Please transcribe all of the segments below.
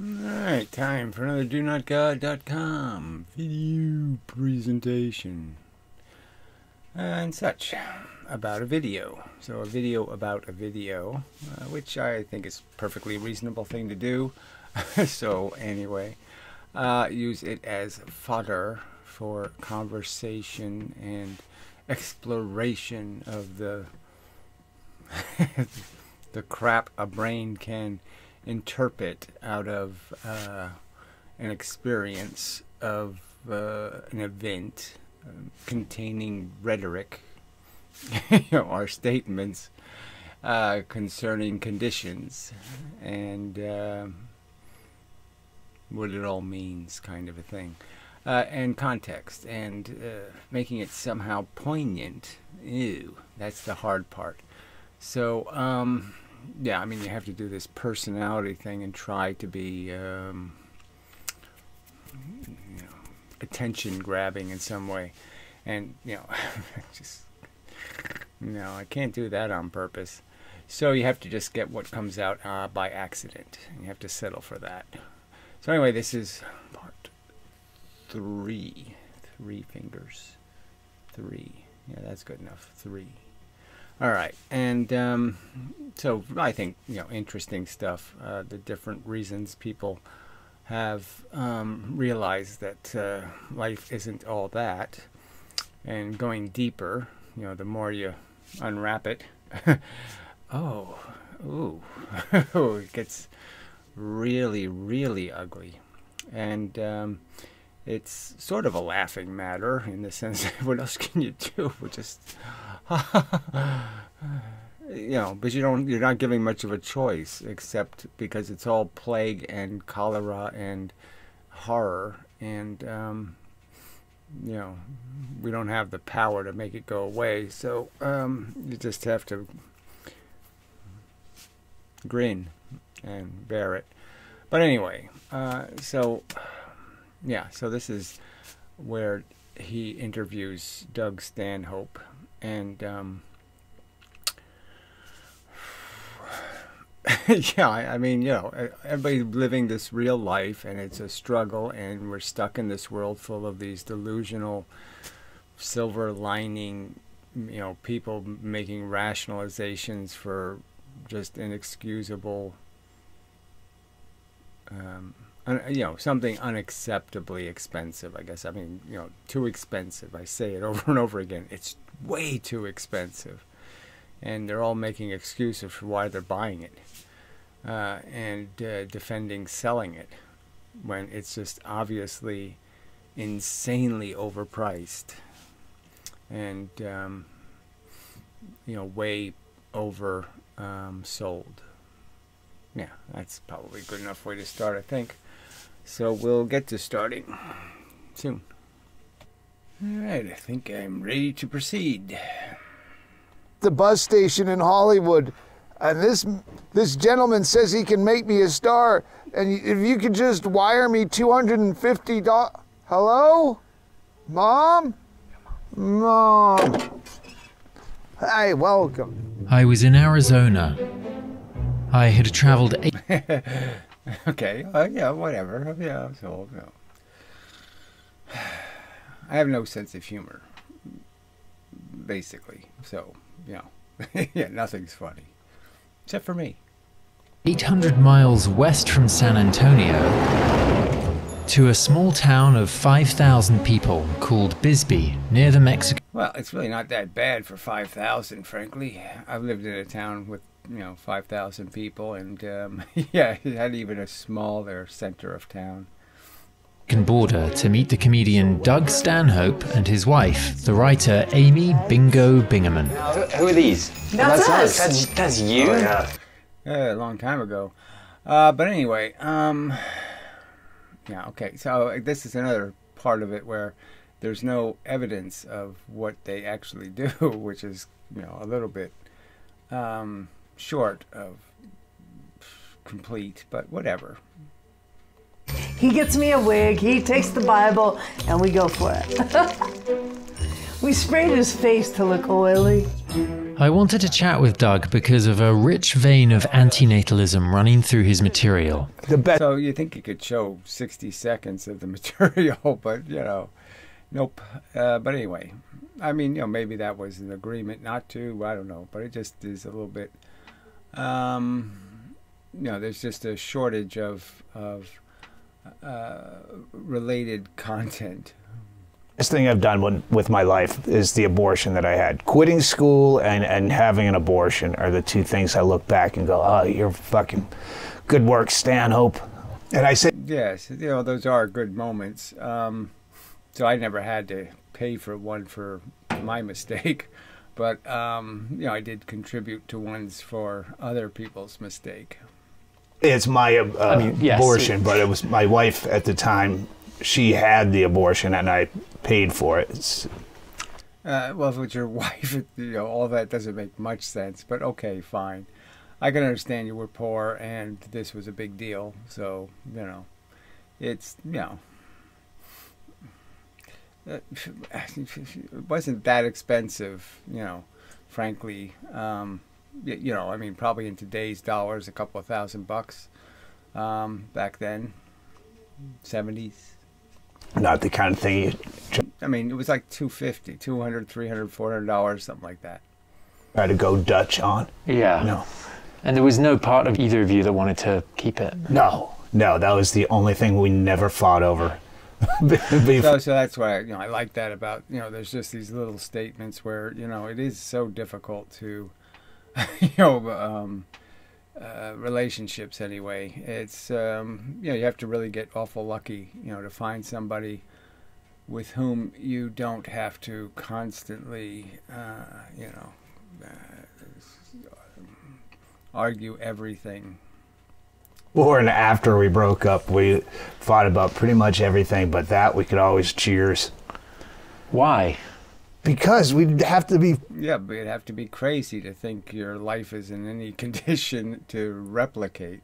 Alright, time for another DoNotGod.com video presentation and such about a video. So a video about a video, which I think is a perfectly reasonable thing to do. So anyway, use it as fodder for conversation and exploration of the the crap a brain can interpret out of an experience of an event containing rhetoric or statements concerning conditions and what it all means, kind of a thing, and context, and making it somehow poignant. Ew, that's the hard part. So yeah, I mean, you have to do this personality thing and try to be, attention grabbing in some way. And, just, I can't do that on purpose. So you have to just get what comes out by accident. You have to settle for that. So anyway, this is part 3. 3 fingers. 3. Yeah, that's good enough. 3. All right, and so I think, interesting stuff, the different reasons people have realized that life isn't all that, and going deeper, the more you unwrap it, ooh, it gets really, really ugly. And it's sort of a laughing matter in the sense that what else can you do? We're just... but you're not giving much of a choice, except because it's all plague and cholera and horror, and we don't have the power to make it go away, so you just have to grin and bear it. But anyway, so this is where he interviews Doug Stanhope, and yeah, I mean, everybody's living this real life, and it's a struggle, and we're stuck in this world full of these delusional silver lining, people making rationalizations for just inexcusable, something unacceptably expensive, I guess. I mean, too expensive. I say it over and over again. It's way too expensive. And they're all making excuses for why they're buying it. And defending selling it when it's just obviously insanely overpriced. And, way over sold. Yeah, that's probably a good enough way to start, I think. So we'll get to starting soon. Alright, I think I'm ready to proceed. The bus station in Hollywood, and this gentleman says he can make me a star, and if you could just wire me $250. Hello? Mom? Mom. Hi, welcome. I was in Arizona. I had traveled okay, yeah, whatever. Yeah, so, I have no sense of humor, basically. So, yeah, nothing's funny. Except for me. 800 miles west from San Antonio to a small town of 5,000 people called Bisbee, near the Mexican... Well, it's really not that bad for 5,000, frankly. I've lived in a town with 5,000 people, and yeah, it had even a smaller center of town. Border to meet the comedian Doug Stanhope and his wife, the writer Amy Bingo Bingaman. Who are these? That's us. That's you? Oh, yeah. A long time ago. But anyway, yeah, okay. So this is another part of it where there's no evidence of what they actually do, which is, a little bit short of complete, but whatever. He gets me a wig, he takes the Bible, and we go for it. We sprayed his face to look oily. I wanted to chat with Doug because of a rich vein of antinatalism running through his material. So you think you could show 60 seconds of the material, but, nope. But anyway, I mean, maybe that was an agreement not to. I don't know. But it just is a little bit, there's just a shortage of related content. Best thing I've done with my life is the abortion that I had. Quitting school and having an abortion are the two things I look back and go, oh, you're fucking good work, Stanhope. And I said, yes, those are good moments. So I never had to pay for one for my mistake, but I did contribute to ones for other people's mistake. It's my yes. abortion, but it was my wife at the time. She had the abortion, and I paid for it. Well, if it's your wife, all that doesn't make much sense. But okay, fine. I can understand you were poor, and this was a big deal. So it's it wasn't that expensive. Frankly, I mean, probably in today's dollars, a couple of $1,000 back then, 70s. Not the kind of thing I mean, it was like $250, $200, $300, $400, something like that. try to go Dutch on. Yeah. No. And there was no part of either of you that wanted to keep it? No, that was the only thing we never fought over. So that's why I like that about there's just these little statements where it is so difficult to relationships anyway. It's you have to really get awful lucky to find somebody with whom you don't have to constantly argue everything. Or and after we broke up, we fought about pretty much everything, but that we could always cheers. Why? Because we'd have to be... Yeah, but you'd have to be crazy to think your life is in any condition to replicate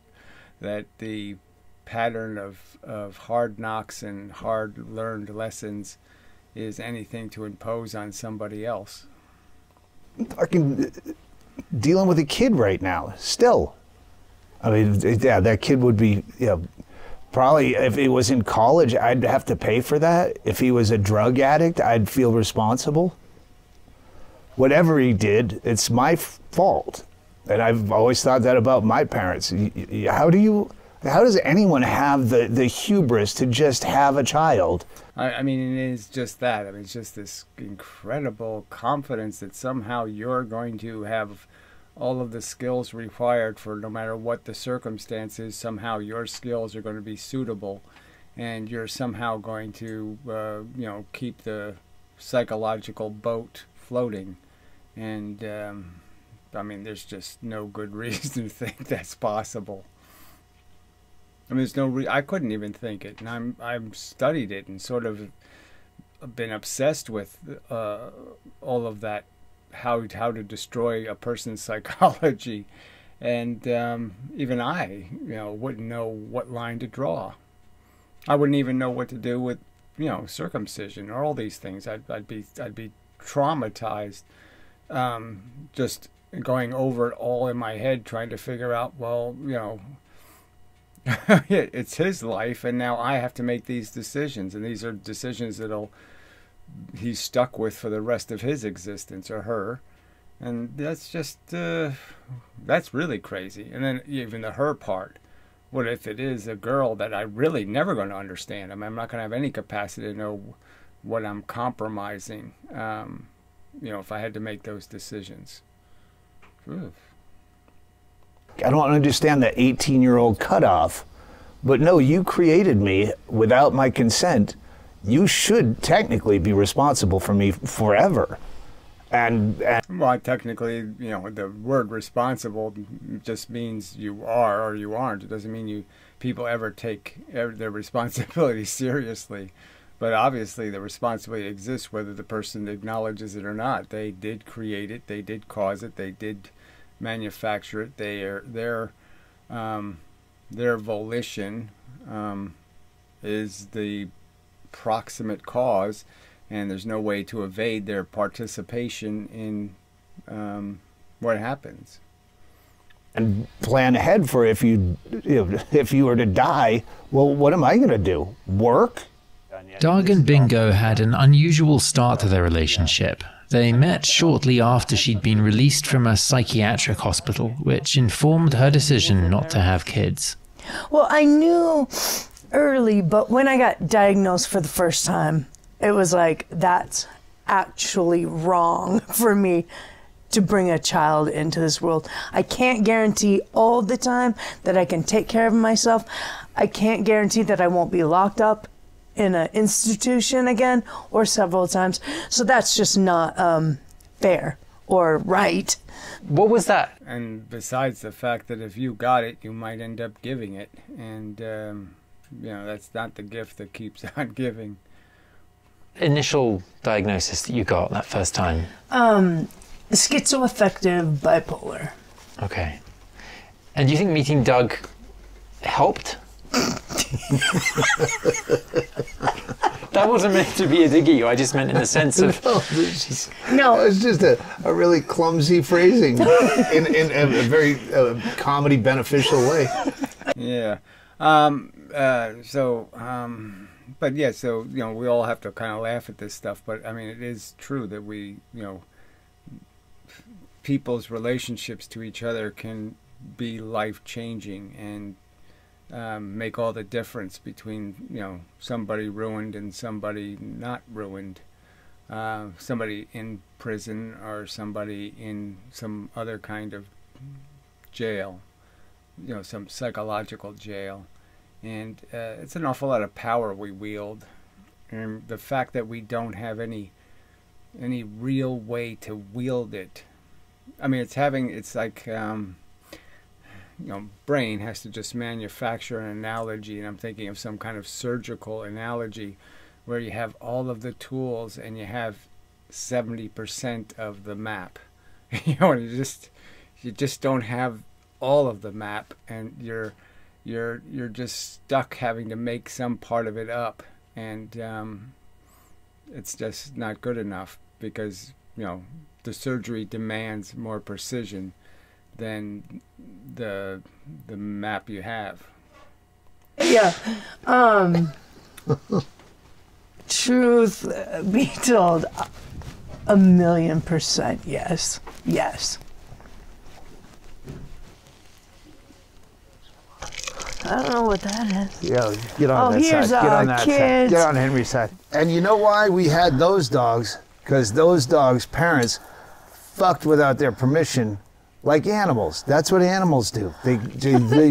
that the pattern of hard knocks and hard-learned lessons is anything to impose on somebody else. Fucking dealing with a kid right now, still. I mean, yeah, that kid would be, probably if he was in college, I'd have to pay for that. If he was a drug addict, I'd feel responsible. Whatever he did, it's my fault. And I've always thought that about my parents. How does anyone have the hubris to just have a child? I mean, it is just that. I mean, it's just this incredible confidence that somehow you're going to have all of the skills required for no matter what the circumstances. Somehow your skills are going to be suitable, and you're somehow going to, keep the psychological boat floating. And I mean, there's just no good reason to think that's possible. I mean, I couldn't even think it, and I've studied it and sort of been obsessed with all of that. How to destroy a person's psychology, and even I, wouldn't know what line to draw. I wouldn't even know what to do with, circumcision or all these things. I'd be traumatized, just going over it all in my head, trying to figure out, well, it's his life, and now I have to make these decisions, and these are decisions that'll. He's stuck with for the rest of his existence, or her, and that's just that's really crazy. And then even the her part, what if it is a girl that I really never going to understand? I mean, I'm not going to have any capacity to know what I'm compromising, if I had to make those decisions. Oof. I don't understand the 18-year-old cutoff, but no, you created me without my consent. You should technically be responsible for me forever. And well, technically, the word responsible just means you are or you aren't. It doesn't mean people ever take their responsibility seriously. But obviously the responsibility exists whether the person acknowledges it or not. They did create it. They did cause it. They did manufacture it. Their volition is the proximate cause, and there's no way to evade their participation in what happens. And plan ahead for if you were to die. Well, what am I going to do? Work? Doug and Bingo had an unusual start to their relationship. They met shortly after she'd been released from a psychiatric hospital, which informed her decision not to have kids. Well, I knew early, but when I got diagnosed for the first time, it was like, that's actually wrong for me to bring a child into this world. I can't guarantee all the time that I can take care of myself. I can't guarantee that I won't be locked up in an institution again or several times. So that's just not fair or right. What was that? And besides the fact that if you got it, you might end up giving it. And, that's not the gift that keeps on giving. Initial diagnosis that you got that first time? Schizoaffective bipolar. Okay. And do you think meeting Doug helped? That wasn't meant to be a dig at you. I just meant in the sense of... No, it's just a really clumsy phrasing in a very comedy beneficial way. Yeah. But yeah, so, we all have to kind of laugh at this stuff. But, I mean, it is true that we, people's relationships to each other can be life-changing and make all the difference between, somebody ruined and somebody not ruined. Somebody in prison or somebody in some other kind of jail, some psychological jail. And it's an awful lot of power we wield. And the fact that we don't have any real way to wield it. I mean, it's like, brain has to just manufacture an analogy, and I'm thinking of some kind of surgical analogy where you have all of the tools and you have 70% of the map. And you just don't have all of the map, and you're just stuck having to make some part of it up, and it's just not good enough because the surgery demands more precision than the map you have. Yeah. Truth be told, 1,000,000% yes. Yes. I don't know what that is. Yeah, get on that here's side. Get on that kids. side. Get on Henry's side. And you know why we had those dogs? Because those dogs' parents fucked without their permission, like animals. That's what animals do. They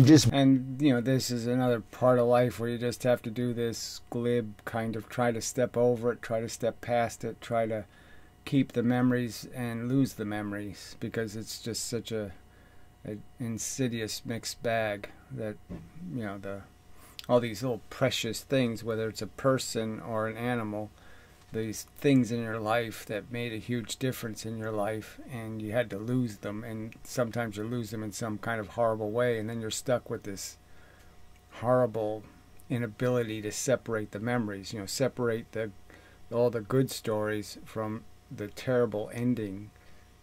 just... And, this is another part of life where you just have to do this glib kind of try to step over it, try to step past it, try to keep the memories and lose the memories, because it's just such an insidious mixed bag that, all these little precious things, whether it's a person or an animal, these things in your life that made a huge difference in your life, and you had to lose them, and sometimes you lose them in some kind of horrible way, and then you're stuck with this horrible inability to separate the memories, separate all the good stories from the terrible ending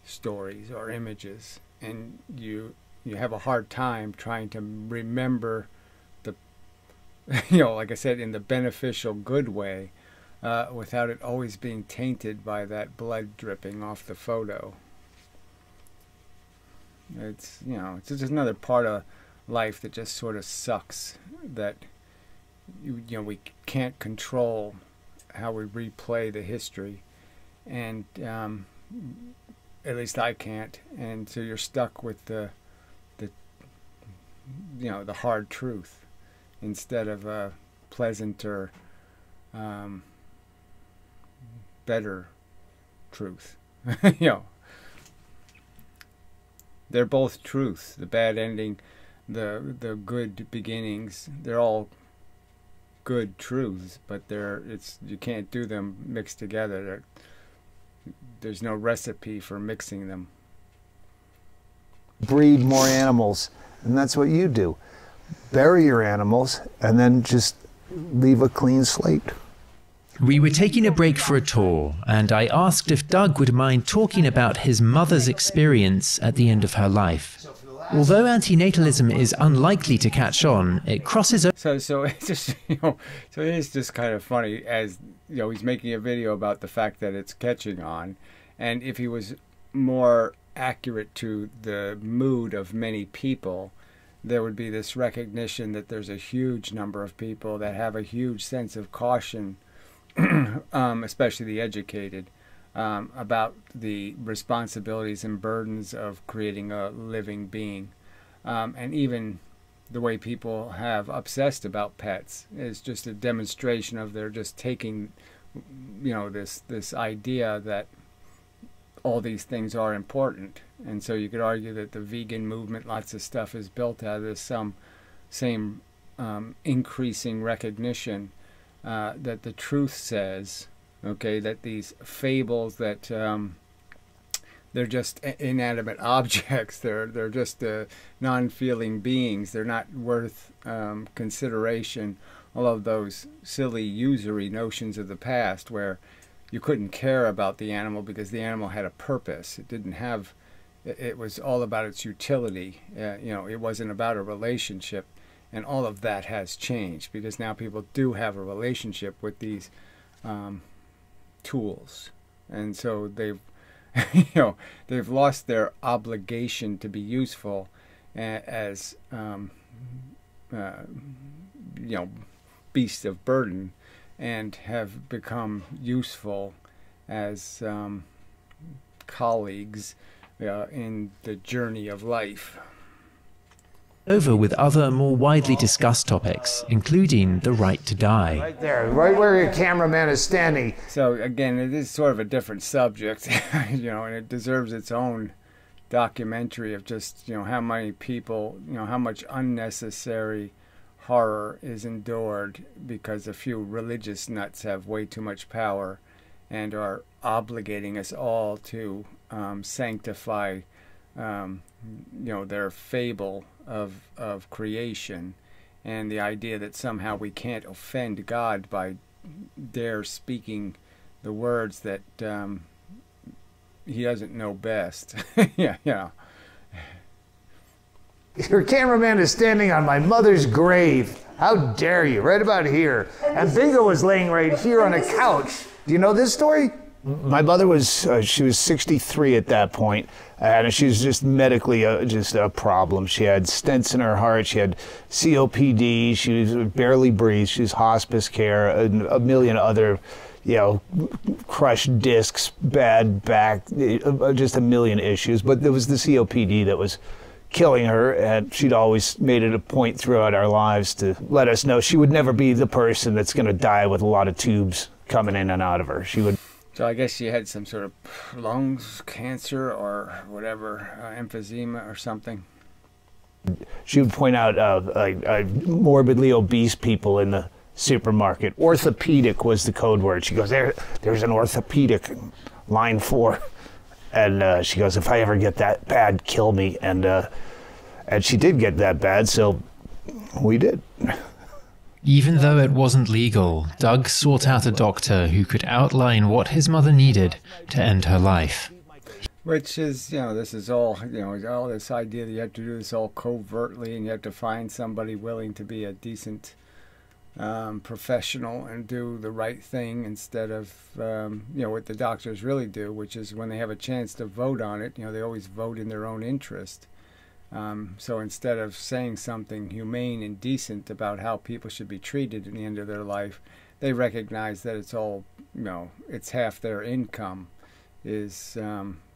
stories or images, and you have a hard time trying to remember the, like I said, in the beneficial good way, without it always being tainted by that blood dripping off the photo. It's it's just another part of life that just sort of sucks, that we can't control how we replay the history, and at least I can't, and so you're stuck with the hard truth instead of a pleasanter, better truth. They're both truths. The bad ending, the good beginnings, they're all good truths, but you can't do them mixed together. There's no recipe for mixing them. Breed more animals, and that's what you do. Bury your animals and then just leave a clean slate. We were taking a break for a tour, and I asked if Doug would mind talking about his mother's experience at the end of her life. Although antinatalism is unlikely to catch on, it crosses over. So it's just, so it is just kind of funny, as he's making a video about the fact that it's catching on, and if he was more accurate to the mood of many people, there would be this recognition that there's a huge number of people that have a huge sense of caution, especially the educated, about the responsibilities and burdens of creating a living being. And even the way people have obsessed about pets is just a demonstration of they're just taking, this idea that all these things are important. And so you could argue that the vegan movement, lots of stuff is built out of this same increasing recognition that the truth says, that these fables that they're just inanimate objects, they're just non-feeling beings, they're not worth consideration. All of those silly usury notions of the past where you couldn't care about the animal because the animal had a purpose. It was all about its utility. It wasn't about a relationship. And all of that has changed because now people do have a relationship with these tools. And so they've lost their obligation to be useful as beasts of burden, and have become useful as colleagues in the journey of life. Over with other more widely discussed topics, including the right to die. Right there, right where your cameraman is standing. So again, it is sort of a different subject, and it deserves its own documentary of just, how many people, how much unnecessary horror is endured because a few religious nuts have way too much power and are obligating us all to sanctify their fable of creation, and the idea that somehow we can't offend God by dare speaking the words that he doesn't know best. Yeah. Your cameraman is standing on my mother's grave. How dare you? Right about here. And Bingo was laying right here on a couch. Do you know this story? My mother was, she was 63 at that point, and she was just medically just a problem. She had stents in her heart, she had COPD, she was barely breathed, she was hospice care, a million other, crushed discs, bad back, just a million issues. But there was the COPD that was killing her, and she'd always made it a point throughout our lives to let us know she would never be the person that's going to die with a lot of tubes coming in and out of her. She would. So I guess she had some sort of lungs cancer or whatever, emphysema or something. She would point out morbidly obese people in the supermarket. Orthopedic was the code word. She goes, there's an orthopedic, line 4. And she goes, if I ever get that bad, kill me. And she did get that bad, so we did. Even though it wasn't legal, Doug sought out a doctor who could outline what his mother needed to end her life. Which is, this is all, all this idea that you have to do this all covertly and you have to find somebody willing to be a decent professional and do the right thing instead of, what the doctors really do, which is when they have a chance to vote on it, they always vote in their own interest. So instead of saying something humane and decent about how people should be treated at the end of their life, they recognize that it's all, it's half their income is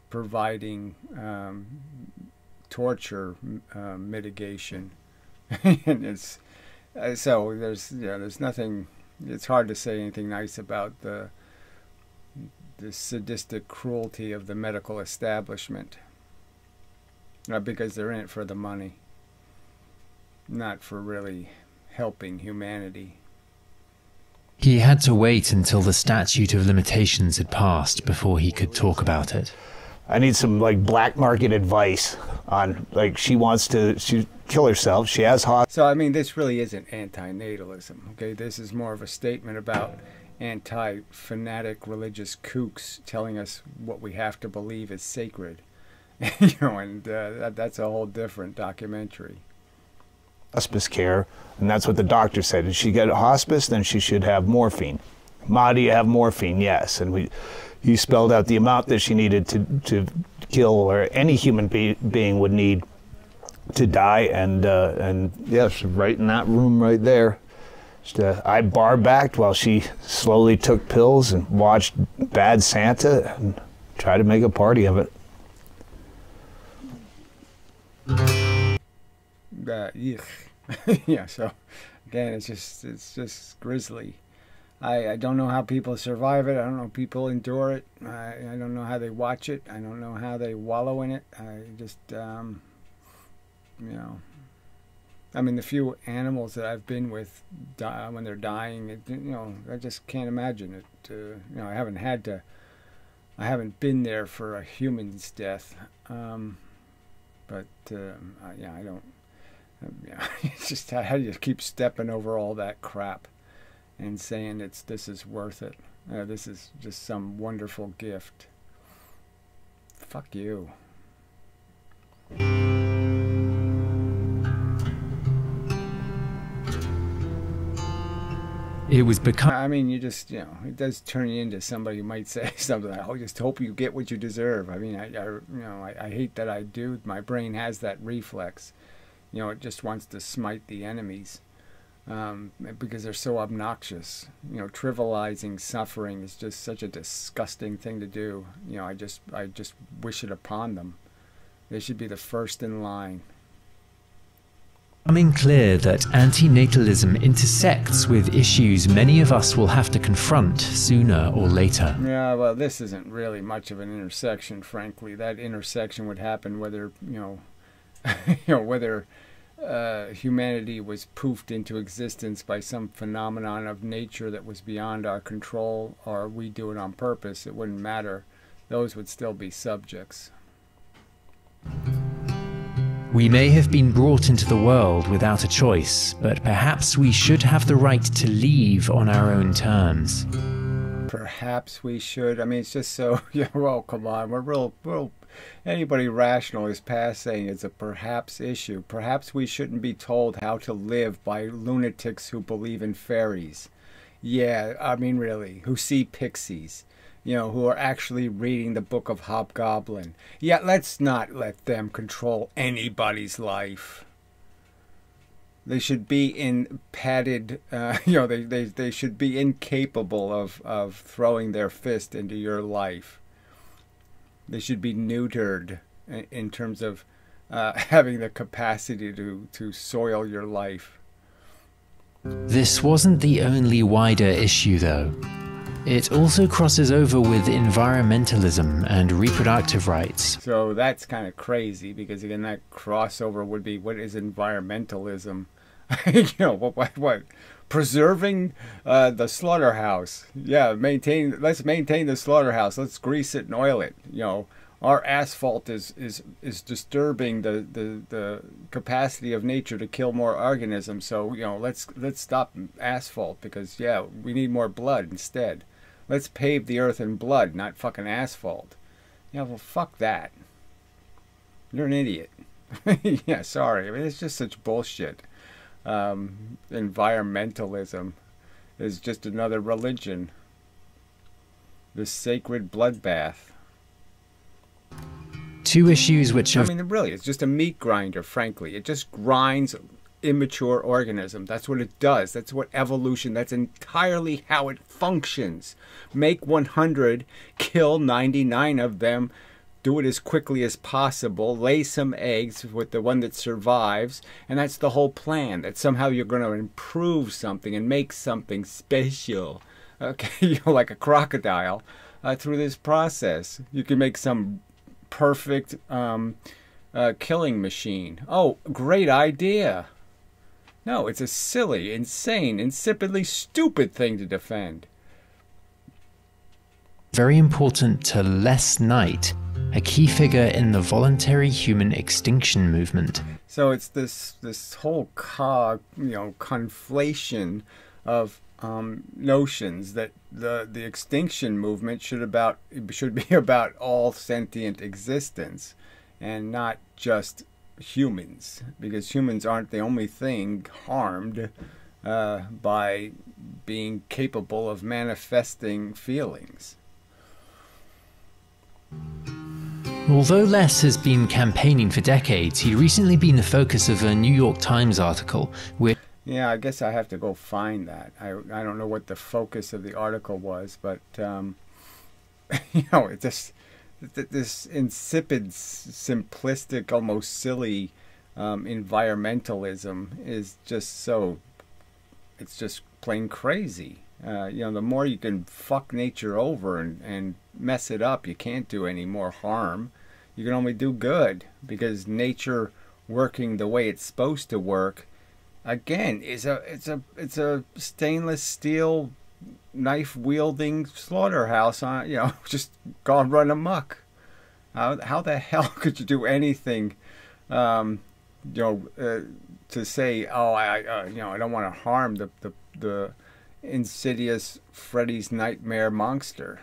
providing torture mitigation. And it's so there's nothing. It's hard to say anything nice about the sadistic cruelty of the medical establishment. Because they're in it for the money, not for really helping humanity. He had to wait until the statute of limitations had passed before he could talk about it. I need some black market advice on she kill herself. She has So, I mean, this really isn't antinatalism, okay? This is more of a statement about anti-fanatic religious kooks telling us what we have to believe is sacred. You know, and that's a whole different documentary. hospice care, and that's what the doctor said. If she got hospice, then she should have morphine. Ma, do you have morphine? Yes. And he spelled out the amount that she needed to kill, or any human being would need to die, and yes, right in that room right there. I bar backed while she slowly took pills and watched Bad Santa and tried to make a party of it. Yeah, so again, it's just grisly. I don't know how people survive it. I don't know how people endure it. I don't know how they watch it. I don't know how they wallow in it. I just, you know, I mean, the few animals that I've been with when they're dying, you know, I just can't imagine it. You know, I haven't been there for a human's death. But yeah, I don't. Yeah, it's just how do you keep stepping over all that crap and saying this is worth it? This is just some wonderful gift. Fuck you. It was become. I mean, you just, you know, it does turn you into somebody who might say something like, "Oh, just hope you get what you deserve." I mean, I hate that I do. My brain has that reflex. You know, it just wants to smite the enemies because they're so obnoxious. You know, trivializing suffering is just such a disgusting thing to do. You know, I just wish it upon them. They should be the first in line. Becoming clear that antinatalism intersects with issues many of us will have to confront sooner or later. Yeah, well, this isn't really much of an intersection, frankly. That intersection would happen whether, you know, whether humanity was poofed into existence by some phenomenon of nature that was beyond our control, or we do it on purpose. It wouldn't matter. Those would still be subjects. We may have been brought into the world without a choice, but perhaps we should have the right to leave on our own terms. Perhaps we should. I mean, it's just so, yeah, well, come on. We're real, anybody rational is past saying it's a perhaps issue. Perhaps we shouldn't be told how to live by lunatics who believe in fairies. Yeah, I mean, really, who see pixies. You know, who are actually reading the Book of Hobgoblin. Yeah, let's not let them control anybody's life. They should be in padded, you know, they should be incapable of throwing their fist into your life. They should be neutered in terms of having the capacity to soil your life. This wasn't the only wider issue, though. It also crosses over with environmentalism and reproductive rights. So that's kind of crazy because, again, that crossover would be, what is environmentalism? You know, what? Preserving the slaughterhouse. Yeah, let's maintain the slaughterhouse. Let's grease it and oil it. You know, our asphalt is disturbing the capacity of nature to kill more organisms. So, you know, let's stop asphalt because, yeah, we need more blood instead. Let's pave the earth in blood, not fucking asphalt. Yeah, well, fuck that. You're an idiot. Yeah, sorry. I mean, it's just such bullshit. Environmentalism is just another religion. This sacred bloodbath. Two issues which have... I mean, really, it's just a meat grinder, frankly. It just grinds immature organism. That's what it does. That's what evolution, that's entirely how it functions. Make 100, kill 99 of them, do it as quickly as possible, lay some eggs with the one that survives, and that's the whole plan, that somehow you're going to improve something and make something special. Okay, you know, like a crocodile, through this process. You can make some perfect killing machine. Oh, great idea. No, it's a silly, insane, insipidly stupid thing to defend. Very important to Les Knight. a key figure in the voluntary human extinction movement. So it's this whole conflation of notions that the extinction movement should be about all sentient existence and not just humans, because humans aren't the only thing harmed by being capable of manifesting feelings. Although Les has been campaigning for decades, he'd recently been the focus of a New York Times article which... Yeah, I guess I have to go find that. I don't know what the focus of the article was, but it's just this insipid, simplistic, almost silly environmentalism is just so... It's just plain crazy. The more you can fuck nature over and mess it up, you can't do any more harm. You can only do good, because nature working the way it's supposed to work, again, it's a stainless steel knife wielding slaughterhouse on just gone run amok. How the hell could you do anything to say, oh, I don't want to harm the insidious Freddy's Nightmare monster?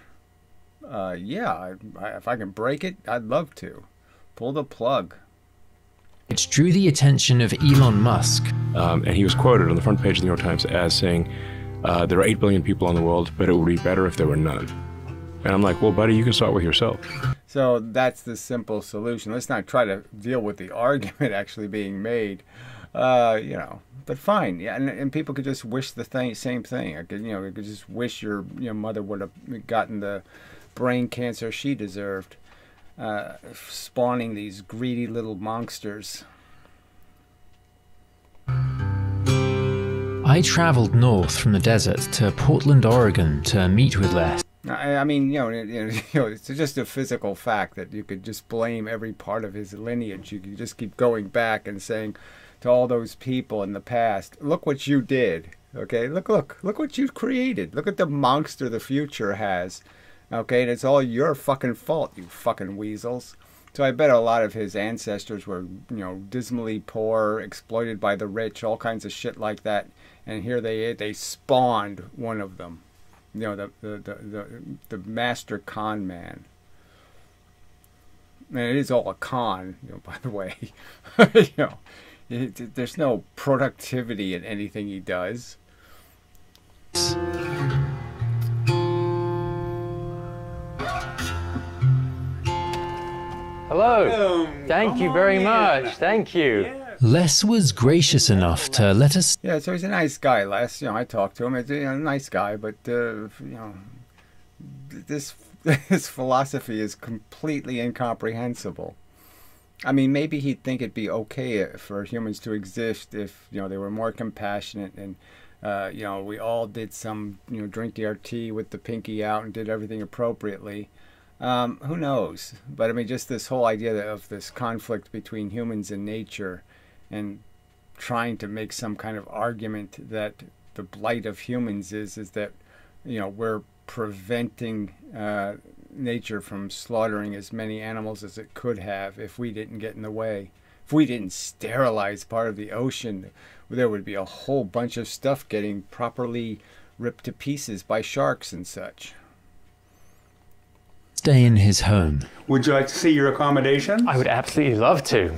If I can break it, I'd love to. Pull the plug. Which drew the attention of Elon Musk. And he was quoted on the front page of the New York Times as saying, there are 8 billion people in the world, but it would be better if there were none. And I'm like, well, buddy, you can start with yourself. So that's the simple solution. Let's not try to deal with the argument actually being made. But fine, yeah, and people could just wish the same thing. You could just wish your mother would have gotten the brain cancer she deserved, spawning these greedy little monsters. I traveled north from the desert to Portland, Oregon to meet with Les. I mean, it's just a physical fact that you could just blame every part of his lineage. You could just keep going back and saying to all those people in the past, look what you did. Okay, look what you created. Look at the monster the future has. Okay, and it's all your fucking fault, you fucking weasels. So I bet a lot of his ancestors were, dismally poor, exploited by the rich, all kinds of shit like that. And here they spawned one of them. The master con man. And it is all a con, by the way. There's no productivity in anything he does. Hello. Thank you very much. Thank you. Yeah. Les was gracious enough to let us... Yeah, so he's a nice guy, Les. I talked to him. He's a nice guy, but, this philosophy is completely incomprehensible. I mean, maybe he'd think it'd be okay for humans to exist if, they were more compassionate and, we all did some, drinking our tea with the pinky out and did everything appropriately. Who knows? But I mean, just this whole idea of this conflict between humans and nature and trying to make some kind of argument that the blight of humans is that, we're preventing nature from slaughtering as many animals as it could have if we didn't get in the way. If we didn't sterilize part of the ocean, there would be a whole bunch of stuff getting properly ripped to pieces by sharks and such. Stay in his home. Would you like to see your accommodation? I would absolutely love to.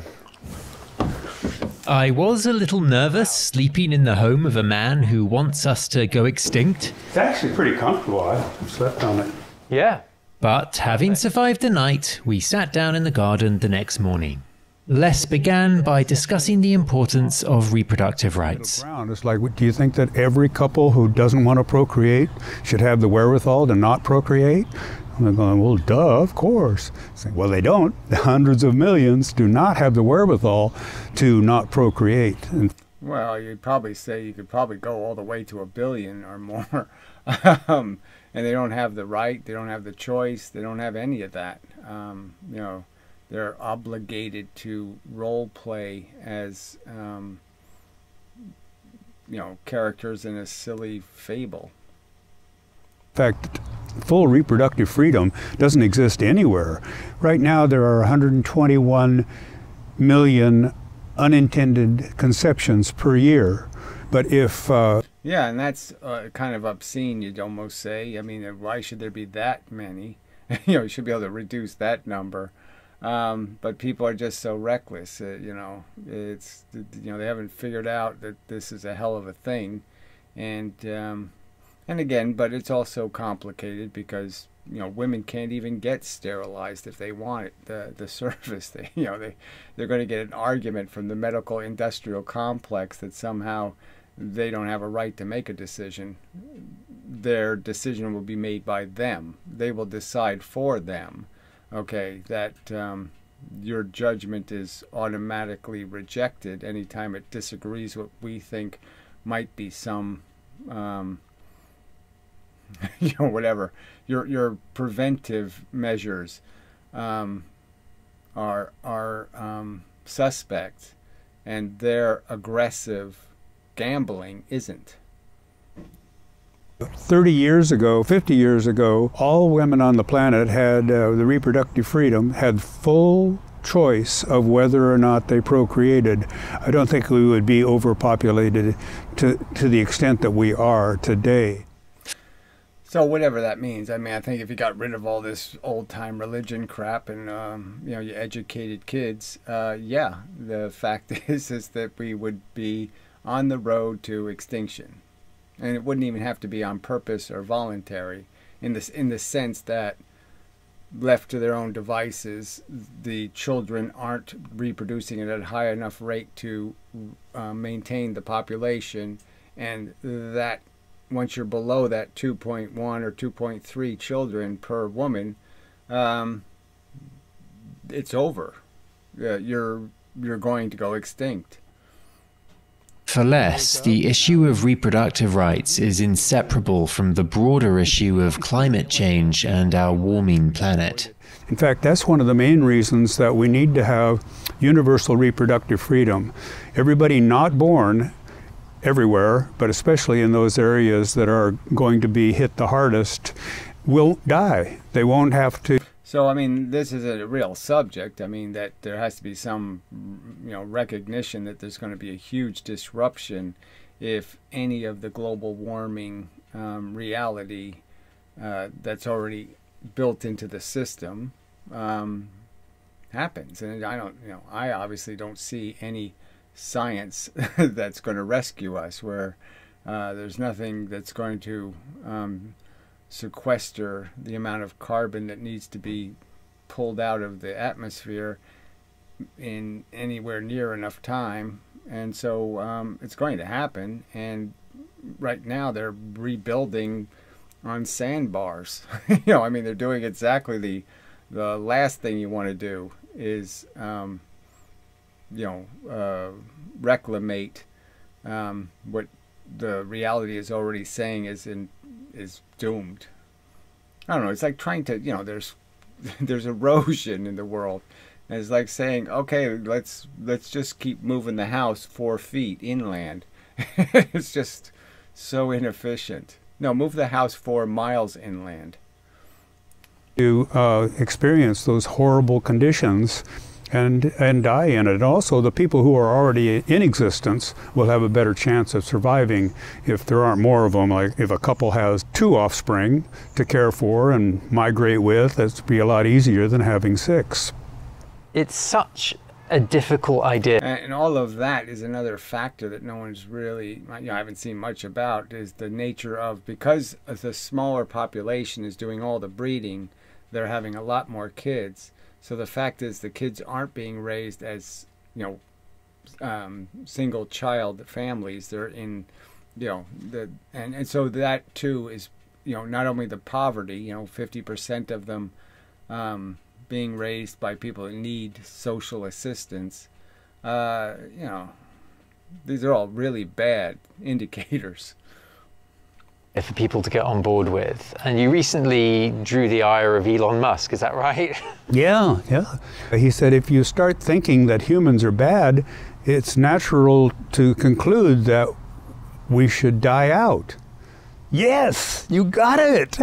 I was a little nervous sleeping in the home of a man who wants us to go extinct. It's actually pretty comfortable. I've slept on it. Yeah. But having survived the night, we sat down in the garden the next morning. Les began by discussing the importance of reproductive rights. It's like, do you think that every couple who doesn't want to procreate should have the wherewithal to not procreate? And they're going, well, duh, of course. Saying, well, they don't. The hundreds of millions do not have the wherewithal to not procreate. Well, you'd probably say you could probably go all the way to 1 billion or more. And they don't have the right, they don't have the choice, they don't have any of that. They're obligated to role play as, characters in a silly fable. In fact, full reproductive freedom doesn't exist anywhere. Right now there are 121 million unintended conceptions per year. But if yeah, and that's kind of obscene, you'd almost say. I mean, why should there be that many? You should be able to reduce that number. But people are just so reckless. It's they haven't figured out that this is a hell of a thing, and again, but it's also complicated because women can't even get sterilized if they want it. The service, they're going to get an argument from the medical industrial complex that somehow they don't have a right to make a decision. Their decision will be made by them. They will decide for them. Okay, that your judgment is automatically rejected anytime it disagrees with what we think might be some, whatever. Your preventive measures are suspect, and their aggressive gambling isn't. 30 years ago, 50 years ago, all women on the planet had the reproductive freedom, had full choice of whether or not they procreated. I don't think we would be overpopulated to the extent that we are today. So whatever that means, I mean, I think if you got rid of all this old-time religion crap and, you educated kids, yeah, the fact is that we would be on the road to extinction. And it wouldn't even have to be on purpose or voluntary, in the sense that left to their own devices, the children aren't reproducing at a high enough rate to maintain the population, and that once you're below that 2.1 or 2.3 children per woman, it's over. You're going to go extinct. For Les, the issue of reproductive rights is inseparable from the broader issue of climate change and our warming planet. In fact, that's one of the main reasons that we need to have universal reproductive freedom. Everybody not born everywhere, but especially in those areas that are going to be hit the hardest, will die. They won't have to. So, I mean, this is a real subject. I mean, that there has to be some, recognition that there's going to be a huge disruption if any of the global warming reality that's already built into the system happens. And I obviously don't see any science that's going to rescue us, where there's nothing that's going to sequester the amount of carbon that needs to be pulled out of the atmosphere in anywhere near enough time. And so it's going to happen, and right now they're rebuilding on sandbars. I mean, they're doing exactly the last thing you want to do is reclimate what the reality is already saying is doomed. I don't know. It's like trying to, there's erosion in the world, and it's like saying, okay, let's just keep moving the house 4 feet inland. It's just so inefficient. No, move the house 4 miles inland. To experience those horrible conditions and die in it. Also, the people who are already in existence will have a better chance of surviving if there aren't more of them. Like if a couple has 2 offspring to care for and migrate with, that'd be a lot easier than having 6. It's such a difficult idea. And all of that is another factor that no one's really, I haven't seen much about, is the nature of, because the smaller population is doing all the breeding, they're having a lot more kids. So the fact is the kids aren't being raised as, single child families. They're in, and so that too is, not only the poverty, 50% of them being raised by people that need social assistance. These are all really bad indicators For people to get on board with. And you recently drew the ire of Elon Musk, is that right? Yeah. He said if you start thinking that humans are bad, it's natural to conclude that we should die out. Yes, you got it.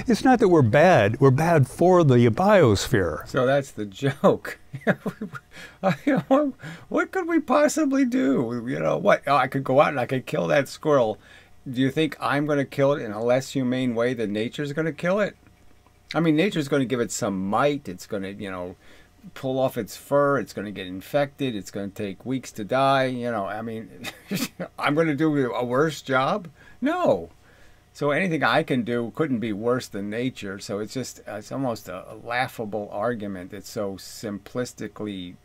It's not that we're bad for the biosphere. So that's the joke. What could we possibly do? You know, what? Oh, I could go out and I could kill that squirrel. Do you think I'm going to kill it in a less humane way than nature's going to kill it? I mean, nature's going to give it some might. It's going to, you know, pull off its fur. It's going to get infected. It's going to take weeks to die. You know, I mean, I'm going to do a worse job? No. So anything I can do couldn't be worse than nature. So it's almost a laughable argument. It's so simplistically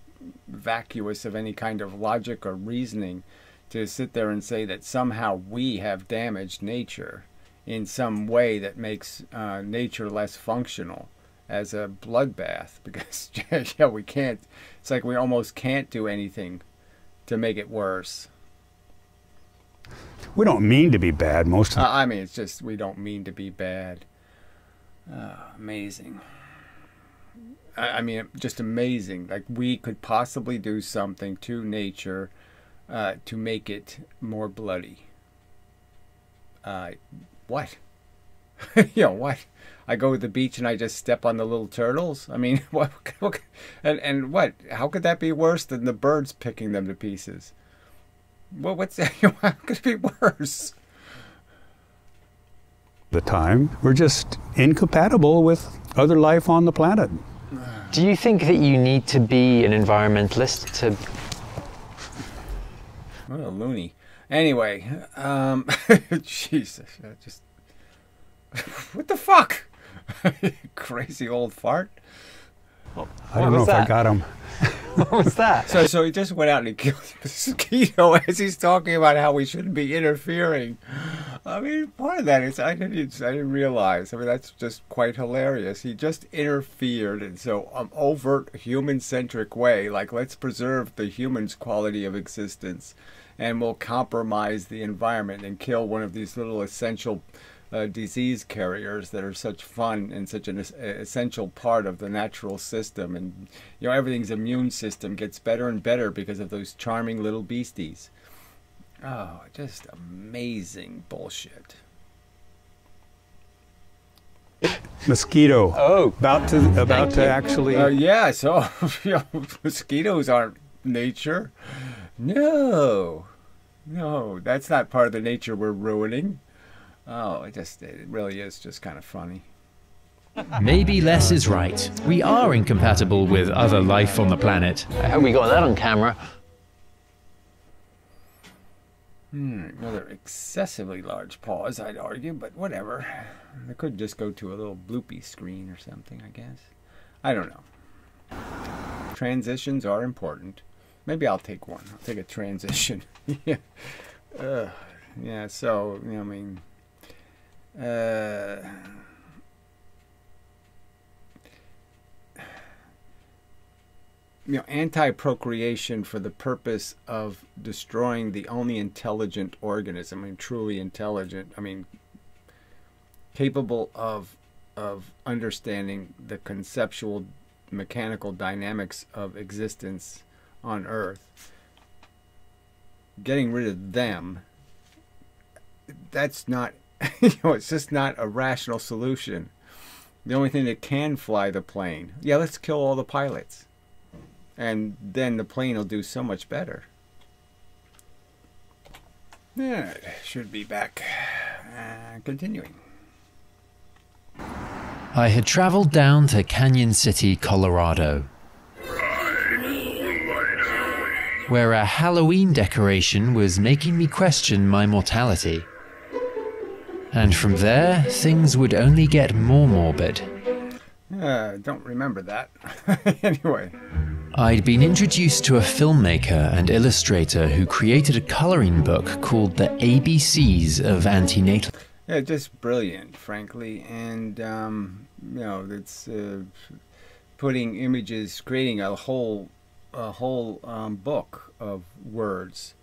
vacuous of any kind of logic or reasoning to sit there and say that somehow we have damaged nature in some way that makes nature less functional as a bloodbath. Because, yeah, we can't. It's like we almost can't do anything to make it worse. We don't mean to be bad most of the I mean, it's just we don't mean to be bad. Amazing. I mean, just amazing. Like we could possibly do something to nature to make it more bloody. What? You know, what? I go to the beach and I just step on the little turtles? I mean, what? And what? How could that be worse than the birds picking them to pieces? Well, what's that? How could it be worse? time. We're just incompatible with other life on the planet. Do you think that you need to be an environmentalist to... What a loony. Anyway, Jesus, just... What the fuck? Crazy old fart. I don't know if I got him. What was that? So he just went out and he killed a mosquito as he's talking about how we shouldn't be interfering. I mean, part of that is I didn't realize. I mean, that's just quite hilarious. He just interfered in so overt human-centric way, like let's preserve the human's quality of existence, and we'll compromise the environment and kill one of these little essential disease carriers that are such fun and such an essential part of the natural system. And you know, everything's immune system gets better and better because of those charming little beasties. Oh, just amazing bullshit. Mosquito. Oh, about to actually. Yeah, so you know, mosquitoes aren't nature. No, that's not part of the nature we're ruining. Oh, it really is just kind of funny. Maybe Les is right. We are incompatible with other life on the planet. I hope we got that on camera. Another excessively large pause, I'd argue, but whatever. I could just go to a little bloopy screen or something, I guess. I don't know. Transitions are important. Maybe I'll take one. I'll take a transition. Yeah. Yeah, so, you know, I mean... you know, anti-procreation for the purpose of destroying the only intelligent organism. I mean, truly intelligent. I mean, capable of understanding the conceptual, mechanical dynamics of existence on Earth. Getting rid of them. That's not. You know, it's just not a rational solution. The only thing that can fly the plane. Yeah, let's kill all the pilots. And then the plane will do so much better. Yeah, should be back. Continuing. I had traveled down to Canyon City, Colorado, where a Halloween decoration was making me question my mortality. And from there, things would only get more morbid. Don't remember that. Anyway. I'd been introduced to a filmmaker and illustrator who created a coloring book called The ABCs of Antenatal. Yeah, just brilliant, frankly. And, you know, it's putting images, creating a whole book of words.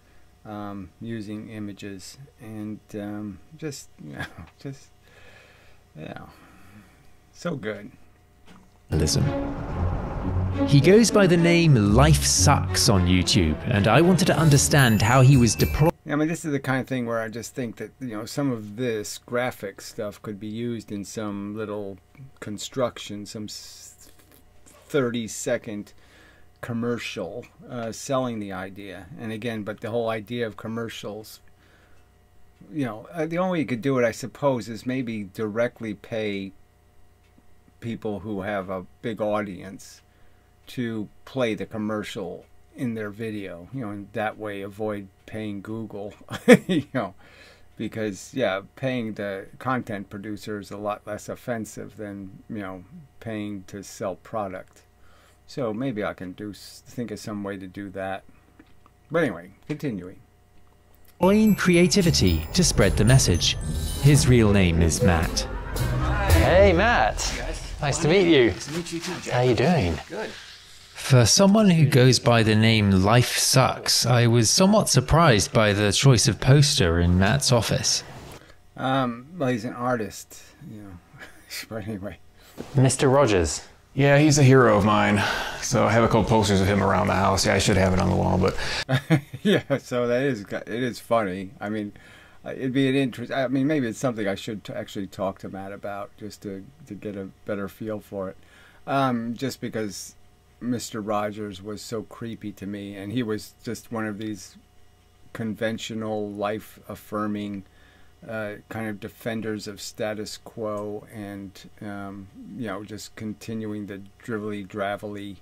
Using images and just so good. He goes by the name Life Sucks on YouTube, and I wanted to understand how he was deployed. I mean, this is the kind of thing where I just think that, some of this graphic stuff could be used in some little construction, some 30-second commercial selling the idea. And again, but the whole idea of commercials, the only way you could do it, I suppose, is maybe directly pay people who have a big audience to play the commercial in their video, and that way avoid paying Google, because paying the content producer is a lot less offensive than, paying to sell product. So maybe I can think of some way to do that. But anyway, continuing. Employing creativity to spread the message. His real name is Matt. Hey, Matt. Nice to meet you. Nice to meet you too, Jack. How you doing? Good. For someone who goes by the name Life Sucks, I was somewhat surprised by the choice of poster in Matt's office. Well, he's an artist, but anyway. Mr. Rogers. Yeah, he's a hero of mine. So I have a couple posters of him around the house. Yeah, I should have it on the wall, but Yeah, so it is funny. I mean, it'd be an interest. I mean, maybe it's something I should actually talk to Matt about, just to get a better feel for it. Just because Mr. Rogers was so creepy to me, and he was just one of these conventional, life-affirming kind of defenders of status quo, and just continuing the drivelly, dravelly.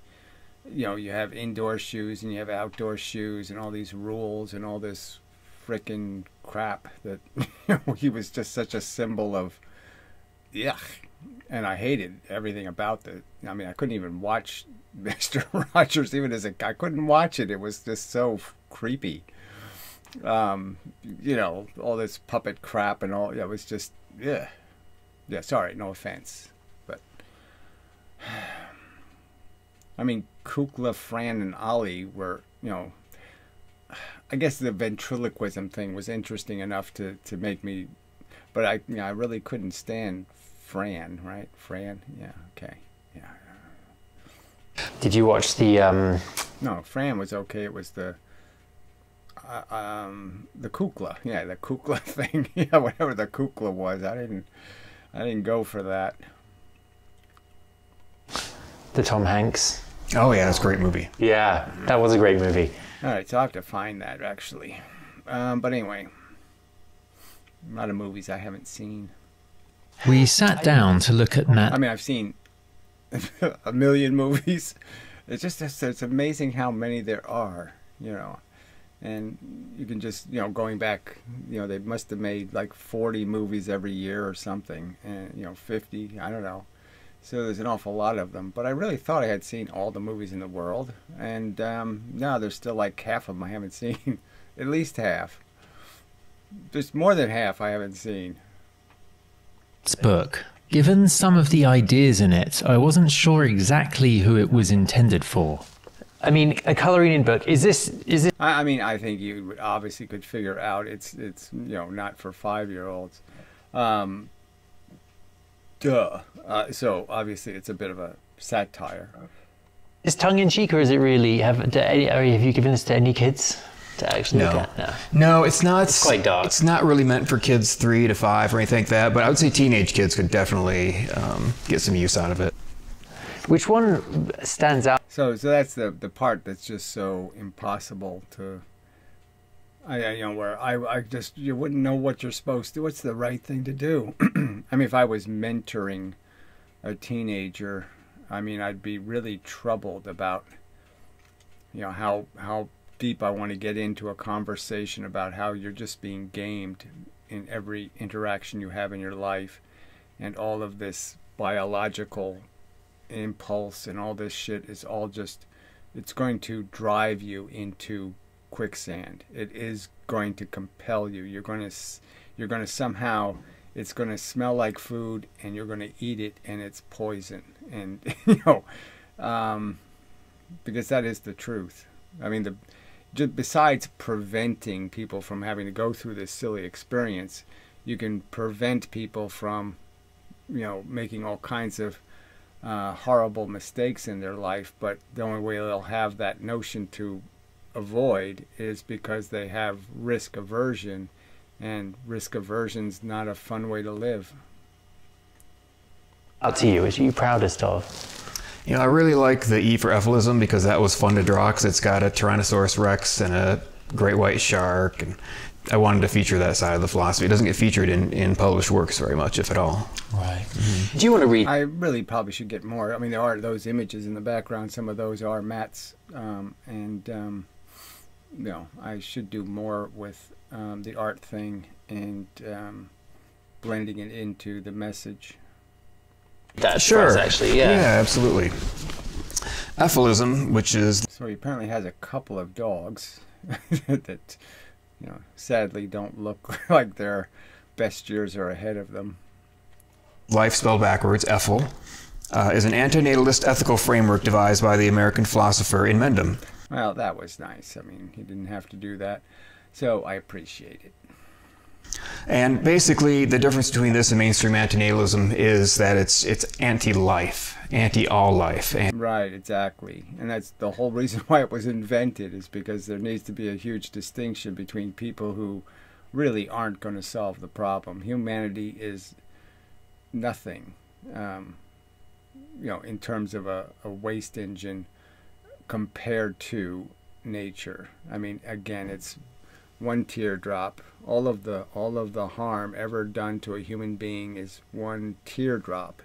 You have indoor shoes and you have outdoor shoes and all these rules and all this frickin' crap that he was just such a symbol of yuck. And I hated everything about it. I mean, I couldn't even watch Mr. Rogers, even as I couldn't watch it. It was just so creepy. All this puppet crap and all. It was just, yeah. Yeah, sorry, no offense. But, I mean, Kukla, Fran, and Ollie were, I guess the ventriloquism thing was interesting enough to make me, but I really couldn't stand Fran, right? Fran? Yeah, okay. Yeah. Did you watch the... No, Fran was okay. It was the Kukla. Yeah, the Kukla thing. Yeah, whatever the Kukla was. I didn't go for that. The Tom Hanks? oh yeah, that's a great movie. Yeah, that was a great movie. All right, so I'll have to find that, actually. But anyway, a lot of movies I haven't seen. We sat down to look at Matt. I mean, I've seen a million movies. It's amazing how many there are, And you can just, going back, they must have made like 40 movies every year or something. And, 50, I don't know. So there's an awful lot of them. But I really thought I had seen all the movies in the world. And no, there's still like half of them I haven't seen. At least half. There's more than half I haven't seen. Book. Given some of the ideas in it, I wasn't sure exactly who it was intended for. I mean, a coloring in book. Is this? I mean, I think you obviously could figure out it's not for 5-year-olds. So obviously it's a bit of a satire. Is tongue in cheek, or is it really? Have you given this to any kids to actually look at? No, it's not. It's quite dark. It's not really meant for kids 3 to 5 or anything like that. But I would say teenage kids could definitely get some use out of it. Which one stands out? So that's the part that's just so impossible to. Where I just, you wouldn't know what you're supposed to. What's the right thing to do? I mean, if I was mentoring a teenager, I mean, I'd be really troubled about, how deep I want to get into a conversation about how you're just being gamed in every interaction you have in your life, and all of this biological impulse and all this shit is all just, it's going to drive you into quicksand. It is going to compel you. You're going to somehow, it's going to smell like food, and you're going to eat it, and it's poison. And because that is the truth. I mean, besides preventing people from having to go through this silly experience, you can prevent people from, making all kinds of horrible mistakes in their life. But the only way they'll have that notion to avoid is because they have risk aversion, and risk aversion's not a fun way to live. Up to you, which are you proudest of? You know, I really like the E for Ephilism because that was fun to draw because it's got a Tyrannosaurus Rex and a great white shark, and I wanted to feature that side of the philosophy. It doesn't get featured in published works very much, if at all. Right. Mm-hmm. Do you want to read? I really probably should get more. I mean, there are those images in the background. Some of those are Matt's, you know, I should do more with the art thing and blending it into the message. That's Sure. Actually, yeah. Yeah, absolutely. Ephilism, which is... So he apparently has a couple of dogs that, you know, sadly don't look like their best years are ahead of them. Life spelled backwards, Ephil, is an antinatalist ethical framework devised by the American philosopher inmendham. Well, that was nice. I mean, he didn't have to do that, so I appreciate it. And basically, the difference between this and mainstream antinatalism is that it's anti-life, anti-all life. Right, exactly. And that's the whole reason why it was invented, is because there needs to be a huge distinction between people who really aren't going to solve the problem. Humanity is nothing, you know, in terms of a waste engine compared to nature. I mean, again, it's one teardrop. All of the harm ever done to a human being is one teardrop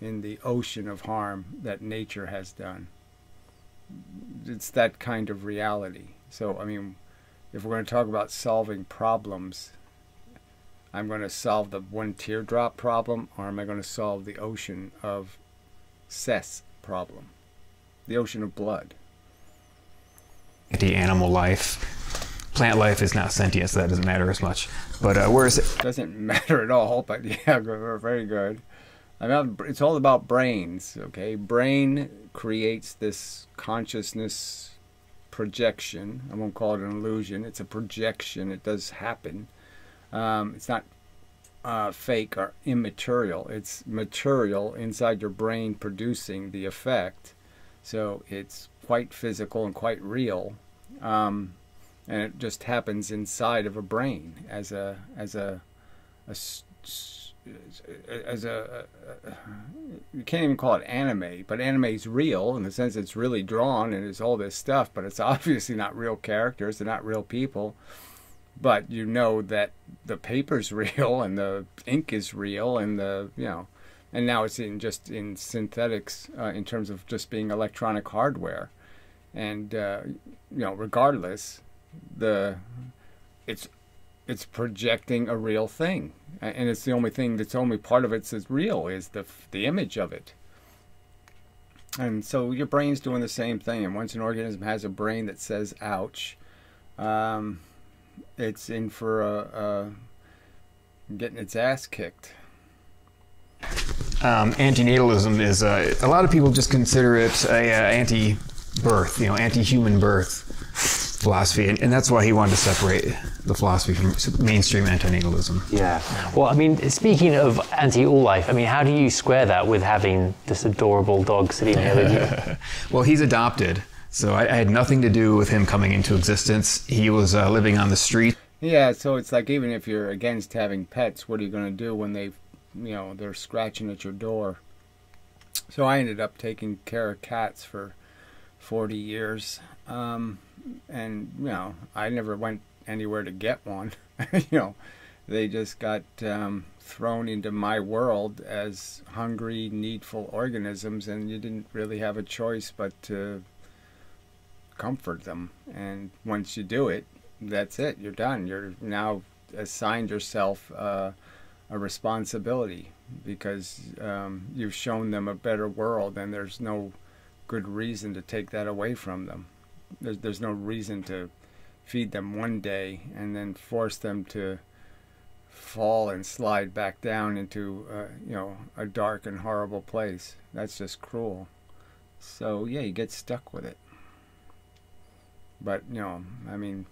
in the ocean of harm that nature has done. It's that kind of reality. So, I mean, if we're going to talk about solving problems, I'm going to solve the one teardrop problem, or am I going to solve the ocean of cess problem? The ocean of blood. Anti-animal life. Plant life is not sentient, so that doesn't matter as much. But whereas it doesn't matter at all, but yeah, very good. I mean, it's all about brains, okay? Brain creates this consciousness projection. I won't call it an illusion. It's a projection. It does happen. It's not fake or immaterial. It's material inside your brain producing the effect. So it's quite physical and quite real. And it just happens inside of a brain as a you can't even call it anime, but anime is real in the sense it's really drawn and it's all this stuff, but it's obviously not real characters, they're not real people. But you know that the paper's real and the ink is real and the, you know, and now it's in synthetics in terms of just being electronic hardware. And you know, regardless, it's projecting a real thing, and it's the only thing that's only part of it that's real is the image of it. And so your brain's doing the same thing, and once an organism has a brain that says ouch, it's in for getting its ass kicked. Antinatalism is a lot of people just consider it a anti-birth, you know, anti-human birth philosophy, and that's why he wanted to separate the philosophy from mainstream antinatalism. Yeah. Well, I mean, speaking of anti-all life, I mean, how do you square that with having this adorable dog sitting here with you? Well, he's adopted, so I had nothing to do with him coming into existence. He was living on the street. Yeah, so it's like, even if you're against having pets, what are you going to do when they, you know, they're scratching at your door? So I ended up taking care of cats for 40 years. And, you know, I never went anywhere to get one. You know, they just got thrown into my world as hungry, needful organisms, and you didn't really have a choice but to comfort them. And once you do it, that's it. You're done. You're now assigned yourself a responsibility because you've shown them a better world, and there's no good reason to take that away from them. There's no reason to feed them one day and then force them to fall and slide back down into you know, a dark and horrible place. That's just cruel. So yeah, you get stuck with it. But you know, I mean,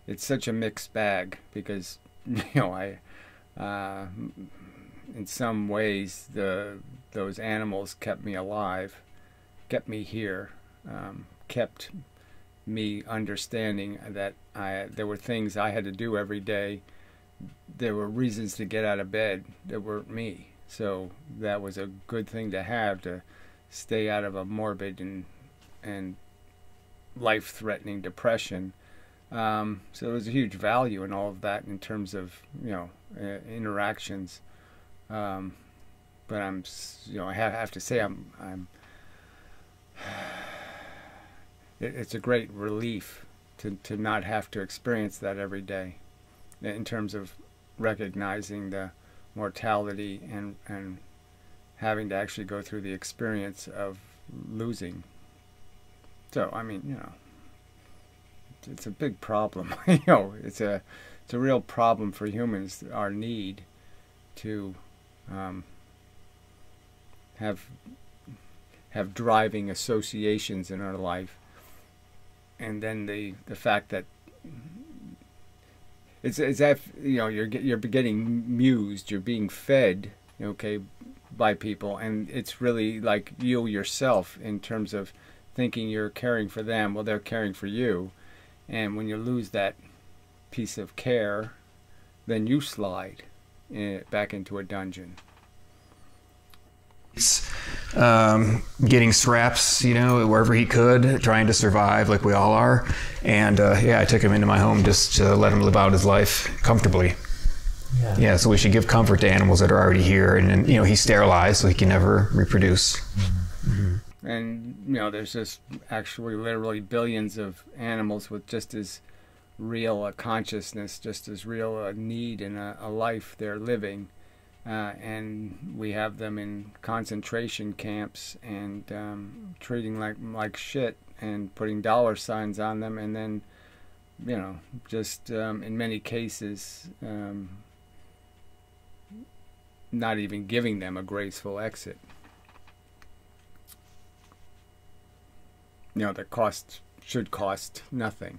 it's such a mixed bag because, you know, in some ways those animals kept me alive, kept me here, kept me understanding that there were things I had to do every day. There were reasons to get out of bed that weren't me. So that was a good thing to have, to stay out of a morbid and life-threatening depression. So there was a huge value in all of that in terms of, interactions. But I have to say it's a great relief to not have to experience that every day, in terms of recognizing the mortality and having to actually go through the experience of losing. So, it's a big problem. It's a real problem for humans, our need to have driving associations in our life, and then the fact that it's as if you're getting mused, you're being fed, by people, and it's really like you yourself, in terms of thinking you're caring for them. Well, they're caring for you, and when you lose that piece of care, then you slide back into a dungeon. Getting scraps, wherever he could, trying to survive like we all are. And I took him into my home just to let him live out his life comfortably. Yeah, so we should give comfort to animals that are already here. And he's sterilized, so he can never reproduce. Mm-hmm. And, there's just actually literally billions of animals with just as real a consciousness, just as real a need and a life they're living. And we have them in concentration camps and treating like shit and putting dollar signs on them, and then just in many cases not even giving them a graceful exit. That should cost nothing.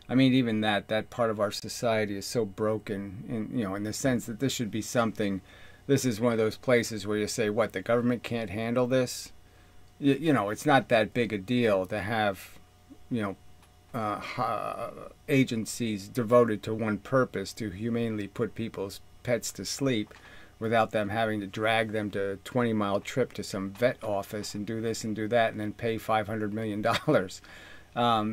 Even that part of our society is so broken in the sense that this should be something. This is one of those places where you say, what, the government can't handle this? It's not that big a deal to have, agencies devoted to one purpose, to humanely put people's pets to sleep without them having to drag them to a 20-mile trip to some vet office and do this and do that and then pay $500 million.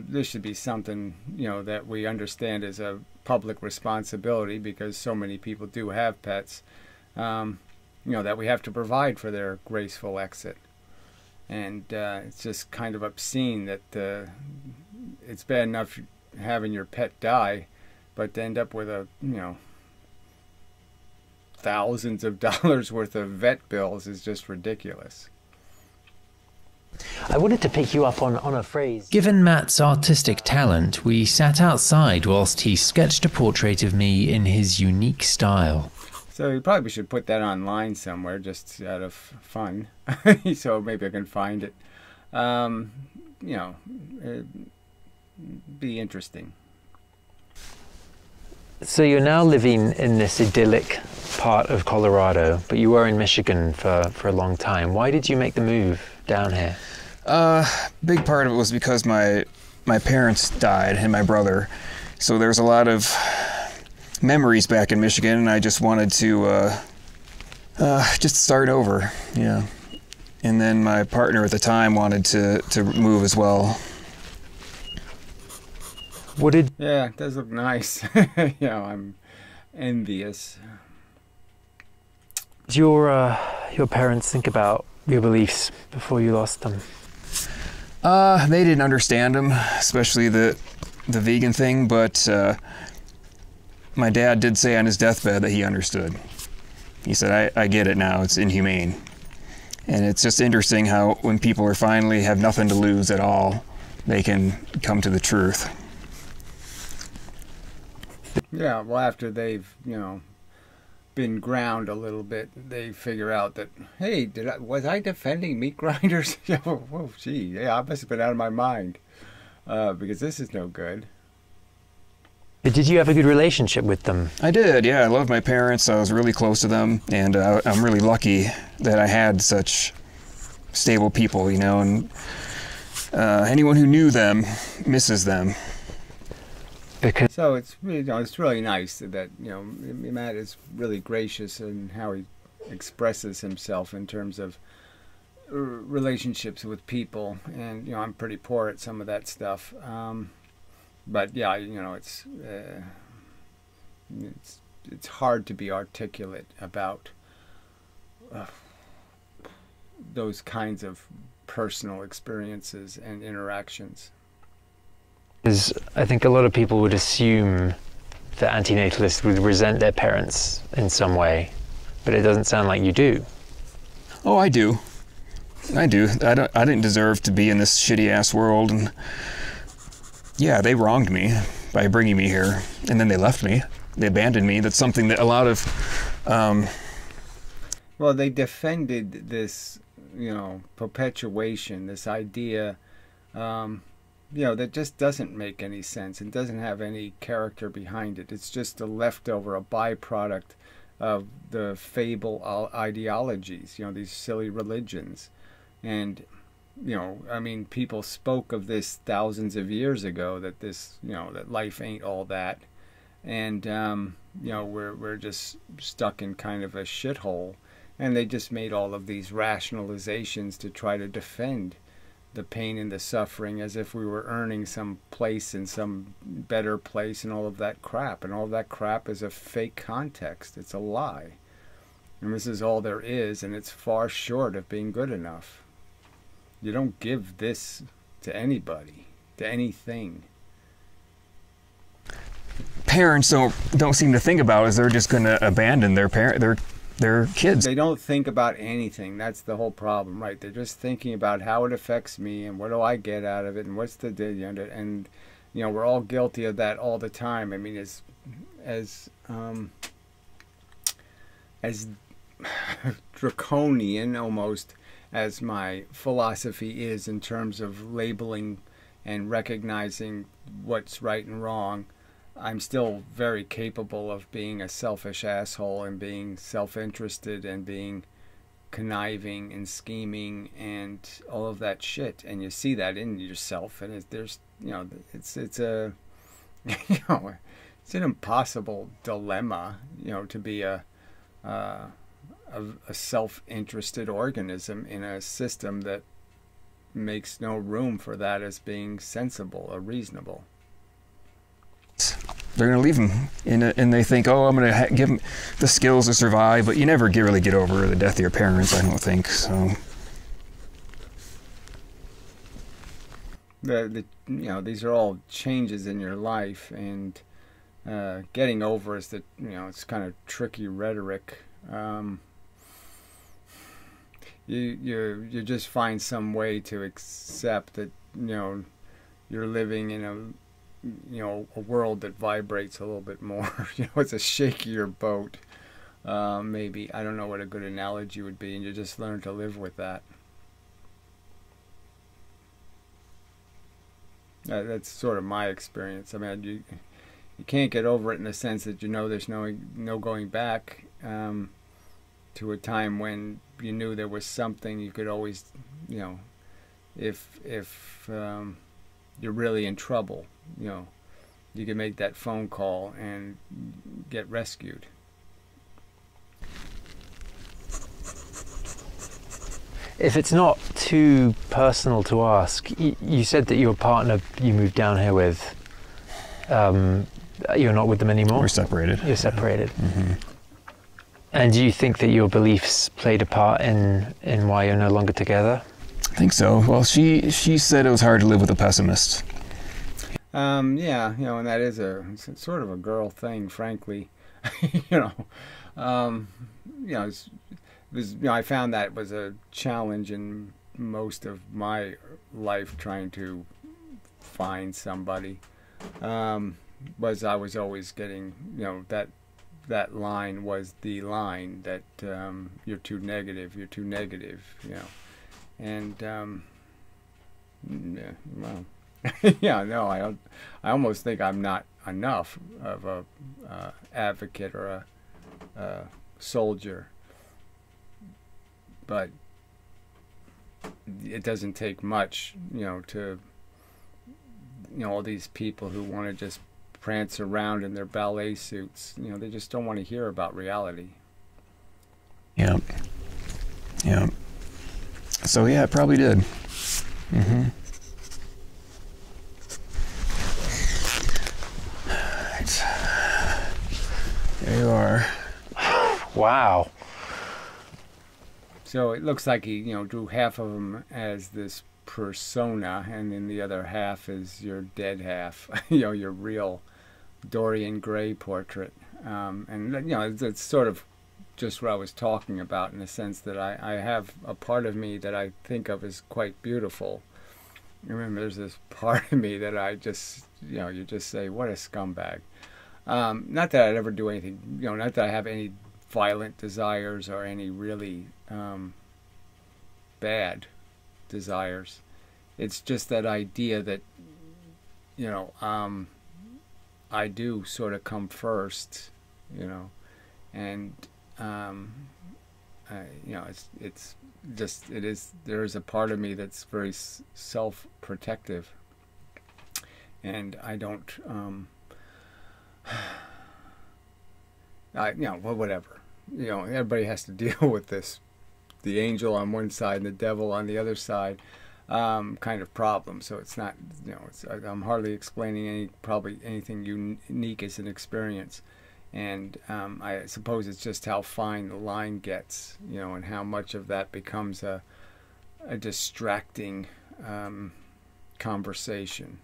This should be something, that we understand as a public responsibility, because so many people do have pets, that we have to provide for their graceful exit. And it's just kind of obscene that it's bad enough having your pet die, but to end up with thousands of dollars worth of vet bills is just ridiculous. I wanted to pick you up on a phrase. Given Matt's artistic talent, we sat outside whilst he sketched a portrait of me in his unique style. So you probably should put that online somewhere, just out of fun. So maybe I can find it. It'd be interesting. So you're now living in this idyllic part of Colorado, but you were in Michigan for a long time. Why did you make the move down here? Big part of it was because my parents died and my brother. So there's a lot of memories back in Michigan, and I just wanted to just start over. Yeah. And then my partner at the time wanted to move as well. Yeah, it does look nice. I'm envious. Did your parents think about your beliefs before you lost them? They didn't understand them, especially the vegan thing, but my dad did say on his deathbed that he understood. He said, I get it now, it's inhumane. And it's just interesting how when people are finally have nothing to lose at all, they can come to the truth. Yeah, well, after they've, been ground a little bit, they figure out that, hey, was I defending meat grinders? Oh, gee, yeah, I must have been out of my mind, because this is no good. But did you have a good relationship with them? I did, yeah. I loved my parents. I was really close to them, and I'm really lucky that I had such stable people, and anyone who knew them misses them. Because So it's it's really nice that Matt is really gracious in how he expresses himself in terms of relationships with people, and I'm pretty poor at some of that stuff. But yeah, it's hard to be articulate about those kinds of personal experiences and interactions. I think a lot of people would assume that antinatalists would resent their parents in some way, but it doesn't sound like you do. Oh, I do. I didn't deserve to be in this shitty ass world, and yeah, they wronged me by bringing me here, and then they left me. They abandoned me. That's something that a lot of Well, they defended this, perpetuation, this idea, that just doesn't make any sense and doesn't have any character behind it. It's just a leftover, a byproduct of the fable ideologies, these silly religions. And, people spoke of this thousands of years ago, that that life ain't all that. And, we're just stuck in kind of a shithole. And they just made all of these rationalizations to try to defend the pain and the suffering as if we were earning some place in some better place and all of that crap. And all of that crap is a fake context. It's a lie. And this is all there is, and it's far short of being good enough. You don't give this to anybody, to anything. parents don't seem to think about is they're just going to abandon their kids. They don't think about anything. That's the whole problem, right? They're just thinking about how it affects me and what do I get out of it and what's the and we're all guilty of that all the time. I mean, as draconian almost as my philosophy is in terms of labeling and recognizing what's right and wrong, I'm still very capable of being a selfish asshole and being self-interested and being conniving and scheming and all of that shit. And you see that in yourself, and it's a it's an impossible dilemma, to be a self-interested organism in a system that makes no room for that as being sensible or reasonable. They're going to leave them, and they think, oh, I'm going to give them the skills to survive, but you never really get over the death of your parents, I don't think. So, these are all changes in your life, and getting over is that, it's kind of tricky rhetoric. You just find some way to accept that, you're living in a world that vibrates a little bit more. It's a shakier boat. Maybe, I don't know what a good analogy would be, and you just learn to live with that. That's sort of my experience. I mean, you can't get over it in the sense that there's no going back to a time when you knew there was something you could always, if you're really in trouble, you can make that phone call and get rescued. If it's not too personal to ask, you said that your partner you moved down here with, you're not with them anymore? We're separated. You're separated. Mm-hmm. And do you think that your beliefs played a part in why you're no longer together? I think so. Well, she said it was hard to live with a pessimist. Yeah, and that is it's sort of a girl thing, frankly. I found that was a challenge in most of my life, trying to find somebody. Was I was always getting, that line was the line that you're too negative, and yeah, well. Yeah, no, I almost think I'm not enough of a advocate or a soldier. But it doesn't take much, to, all these people who want to just prance around in their ballet suits, they just don't want to hear about reality. Yeah. Yeah. So yeah, it probably did. Mm-hmm. Right. There you are. Wow. So it looks like he, drew half of them as this persona, and then the other half is your dead half, your real Dorian Gray portrait. And, it's sort of just what I was talking about, in the sense that I have a part of me that I think of as quite beautiful. Remember, there's this part of me that I just, you just say, what a scumbag. Not that I'd ever do anything, not that I have any violent desires or any really bad desires. It's just that idea that, I do sort of come first, and it's just, there is a part of me that's very self-protective, and I don't, well, whatever, everybody has to deal with this, the angel on one side and the devil on the other side, kind of problem. So it's not, I'm hardly explaining probably anything unique as an experience. And I suppose it's just how fine the line gets, and how much of that becomes a distracting conversation.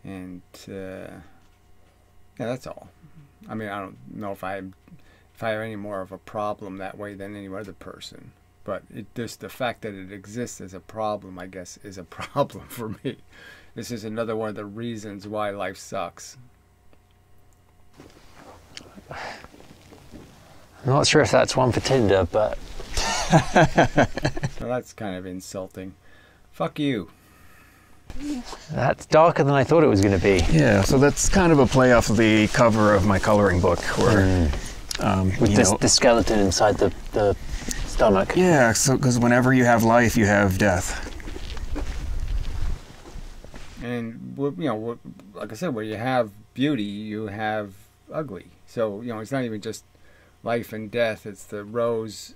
And yeah, that's all. I mean, I don't know if I have any more of a problem that way than any other person. But just the fact that it exists as a problem, I guess, is a problem for me. This is another one of the reasons why life sucks. I'm not sure if that's one for Tinder, but... Well, that's kind of insulting. Fuck you. That's darker than I thought it was going to be. Yeah, so that's kind of a play off of the cover of my coloring book, where... With the skeleton inside the stomach. Yeah, so because whenever you have life, you have death. And, like I said, where you have beauty, you have ugly. So, it's not even just life and death. It's the rose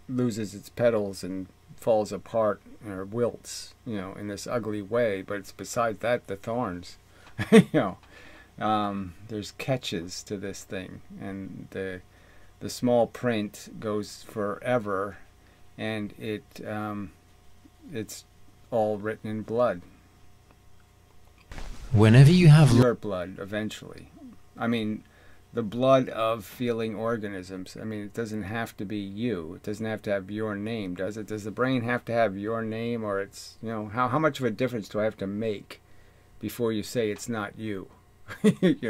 loses its petals and falls apart or wilts, in this ugly way. But it's besides that, the thorns. There's catches to this thing. And the small print goes forever. And it's all written in blood. Whenever you have Your blood, eventually. I mean, the blood of feeling organisms. I mean, it doesn't have to be you. It doesn't have to have your name, does it? Does the brain have to have your name, or it's, how much of a difference do I have to make before you say it's not you? And,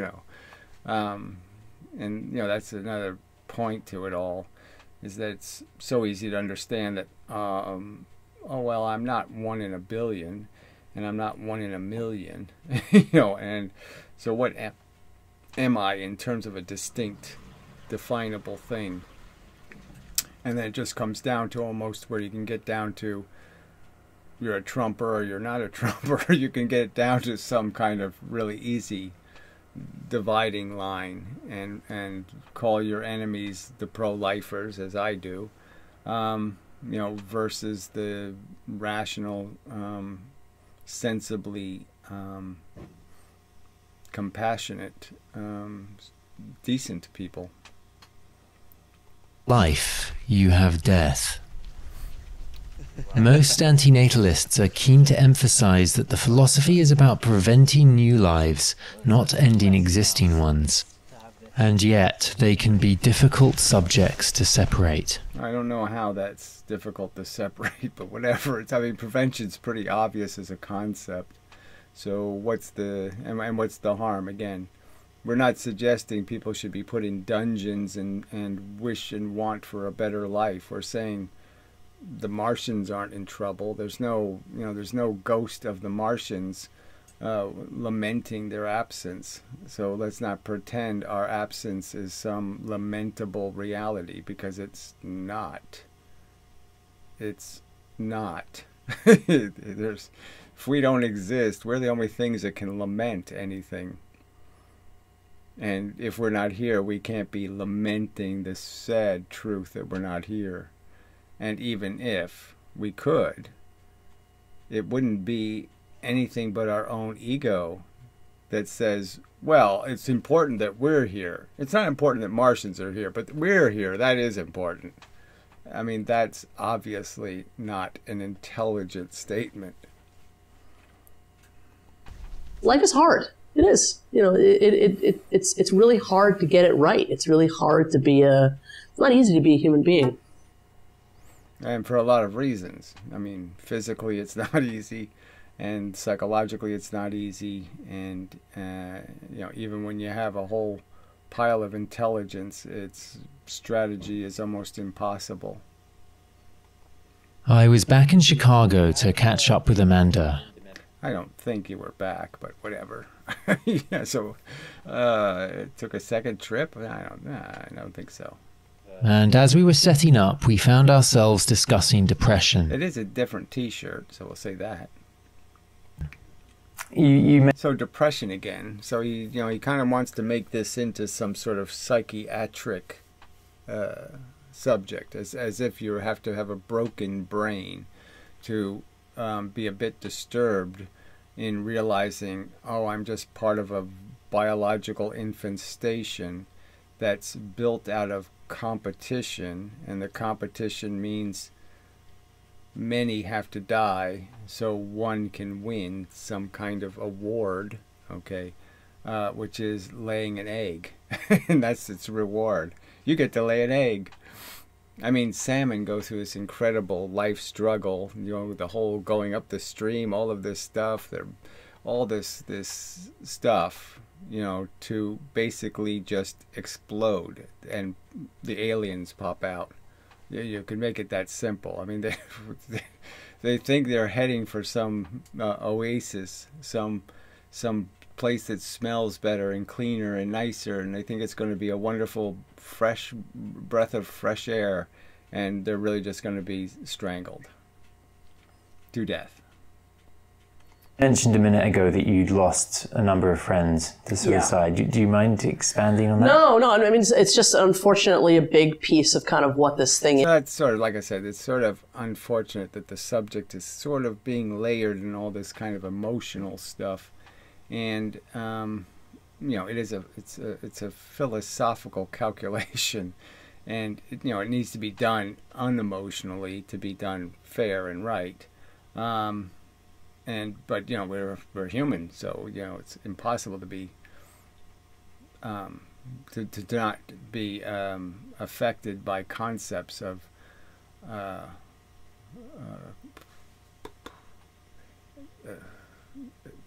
that's another point to it all, is that it's so easy to understand that, oh, well, I'm not 1 in a billion. And I'm not 1 in a million, and so what am I in terms of a distinct, definable thing? And then it just comes down to almost where you can get down to, you're a Trumper or you're not a Trumper. You can get it down to some kind of really easy dividing line, and call your enemies the pro-lifers, as I do, versus the rational, sensibly compassionate, decent people. life, you have death. Most antinatalists are keen to emphasize that the philosophy is about preventing new lives, not ending existing ones. And yet, they can be difficult subjects to separate. I don't know how that's difficult to separate, but whatever. Prevention's pretty obvious as a concept. So what's the harm? Again, we're not suggesting people should be put in dungeons and wish and want for a better life. We're saying the Martians aren't in trouble. There's no ghost of the Martians lamenting their absence. So let's not pretend our absence is some lamentable reality, because it's not. It's not. If we don't exist, we're the only things that can lament anything. And if we're not here, we can't be lamenting the sad truth that we're not here. And even if we could, it wouldn't be anything but our own ego that says, well, it's important that we're here. It's not important that Martians are here, but we're here. That is important. I mean, that's obviously not an intelligent statement. Life is hard. It is. You know, it's really hard to get it right. It's really hard to be it's not easy to be a human being. And for a lot of reasons. I mean, physically it's not easy, and psychologically it's not easy, and you know, even when you have a whole pile of intelligence, its strategy is almost impossible. I was back in Chicago to catch up with Amanda. I don't think you were back, but whatever. Yeah, so it took a second trip? I don't think so. And as we were setting up, we found ourselves discussing depression. It is a different T-shirt, so we'll say that. So depression again. So he kind of wants to make this into some sort of psychiatric subject, as if you have to have a broken brain to be a bit disturbed in realizing, oh, I'm just part of a biological infestation that's built out of competition, and the competition means many have to die so one can win some kind of award, okay, which is laying an egg. And that's its reward. You get to lay an egg. I mean, salmon go through this incredible life struggle, you know, the whole going up the stream, all of this stuff, all this stuff, you know, to basically just explode and the aliens pop out. You could make it that simple. I mean, they think they're heading for some oasis, some place that smells better and cleaner and nicer, and they think it's going to be a wonderful fresh breath of fresh air, and they're really just going to be strangled to death. You mentioned a minute ago that you'd lost a number of friends to suicide. Yeah. Do you mind expanding on that? No. I mean, it's just unfortunately a big piece of kind of what this thing is. That's sort of, like I said, it's sort of unfortunate that the subject is sort of being layered in all this kind of emotional stuff. And you know, it's a philosophical calculation, and it needs to be done unemotionally to be done fair and right. But you know, we're human, so you know, it's impossible to be to not be affected by concepts of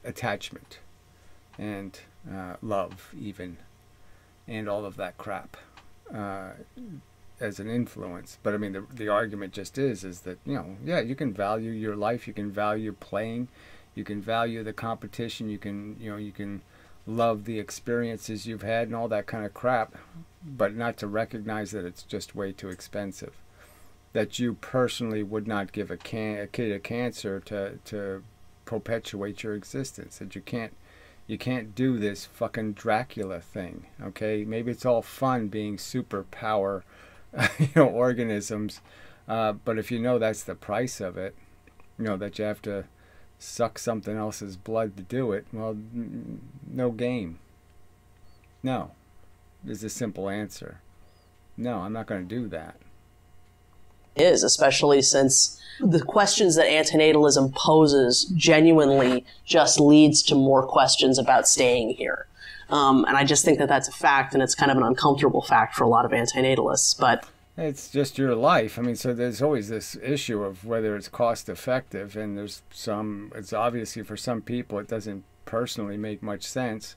attachment and love, even, and all of that crap as an influence. But I mean, the argument just is that, you know, yeah, you can value your life, you can value playing, you can value the competition, you can love the experiences you've had and all that kind of crap, but not to recognize that it's just way too expensive. That you personally would not give a kid a cancer to perpetuate your existence. That you can't do this fucking Dracula thing, okay? Maybe it's all fun being superpower, organisms, but if you know that's the price of it, that you have to suck something else's blood to do it, well, no game. No. Is a simple answer. No, I'm not going to do that. Is, especially since the questions that antinatalism poses genuinely just leads to more questions about staying here. And I just think that that's a fact, and it's kind of an uncomfortable fact for a lot of antinatalists. But it's just your life. I mean, so there's always this issue of whether it's cost effective, and it's obviously for some people it doesn't personally make much sense.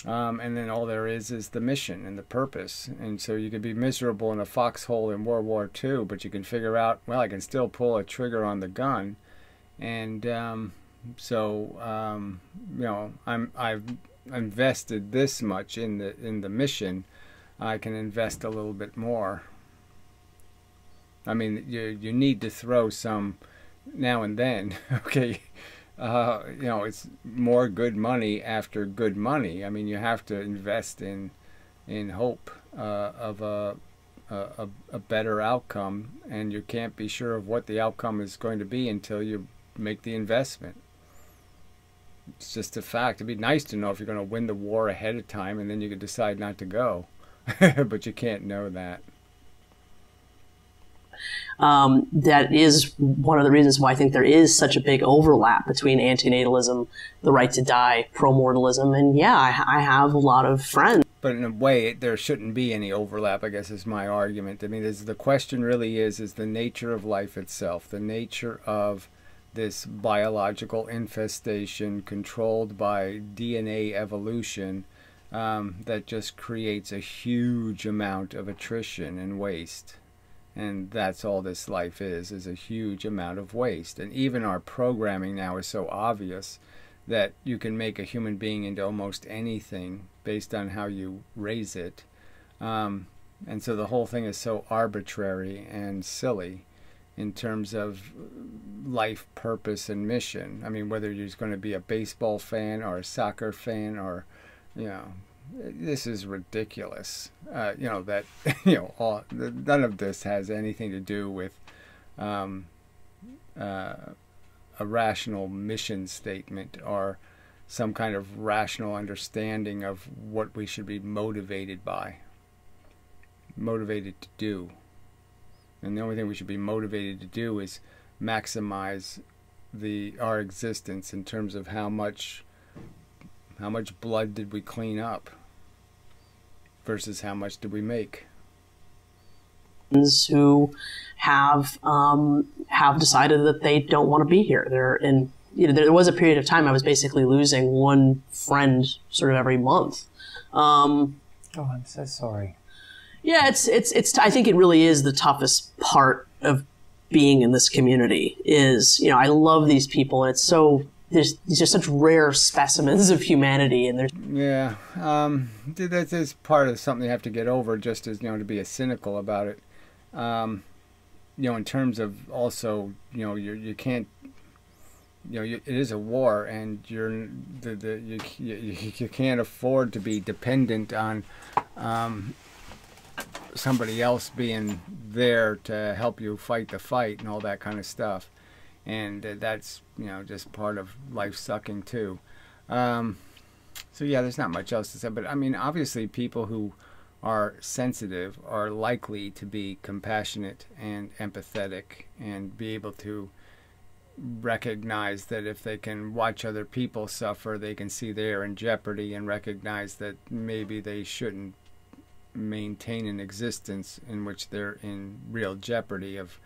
And then all there is the mission and the purpose. And so you could be miserable in a foxhole in World War II, but you can figure out, well, I can still pull a trigger on the gun. And I've invested this much in the mission. I can invest a little bit more. I mean, you need to throw some now and then. Okay, you know, it's more good money after good money. I mean, you have to invest in hope of a better outcome, and you can't be sure of what the outcome is going to be until you make the investment. It's just a fact. It'd be nice to know if you're going to win the war ahead of time, and then you could decide not to go. But you can't know that. That is one of the reasons why I think there is such a big overlap between antinatalism, the right to die, pro-mortalism, and yeah, I have a lot of friends. But in a way, there shouldn't be any overlap, I guess, is my argument. I mean, the question really is the nature of life itself, the nature of this biological infestation controlled by DNA evolution that just creates a huge amount of attrition and waste. And that's all this life is a huge amount of waste. And even our programming now is so obvious that you can make a human being into almost anything based on how you raise it. And so the whole thing is so arbitrary and silly in terms of life purpose and mission. I mean, whether you're going to be a baseball fan or a soccer fan or, you know, this is ridiculous. You know, that, you know, none of this has anything to do with a rational mission statement or some kind of rational understanding of what we should be motivated by, motivated to do. And the only thing we should be motivated to do is maximize our existence in terms of how much blood did we clean up versus how much did we make. Who have decided that they don't want to be here. They're in. You know, there was a period of time I was basically losing one friend sort of every month. Oh, I'm so sorry. Yeah, it's. I think it really is the toughest part of being in this community. Is, you know, I love these people, and it's so. These are such rare specimens of humanity, and there's. Yeah, that is part of something you have to get over. Just as, you know, to be cynical about it. You know, in terms of also, you know, you can't. You know, it is a war, and you can't afford to be dependent on somebody else being there to help you fight the fight and all that kind of stuff. And that's, you know, just part of life sucking too. So yeah, there's not much else to say. But I mean, obviously, people who are sensitive are likely to be compassionate and empathetic and be able to recognize that if they can watch other people suffer, they can see they're in jeopardy and recognize that maybe they shouldn't maintain an existence in which they're in real jeopardy of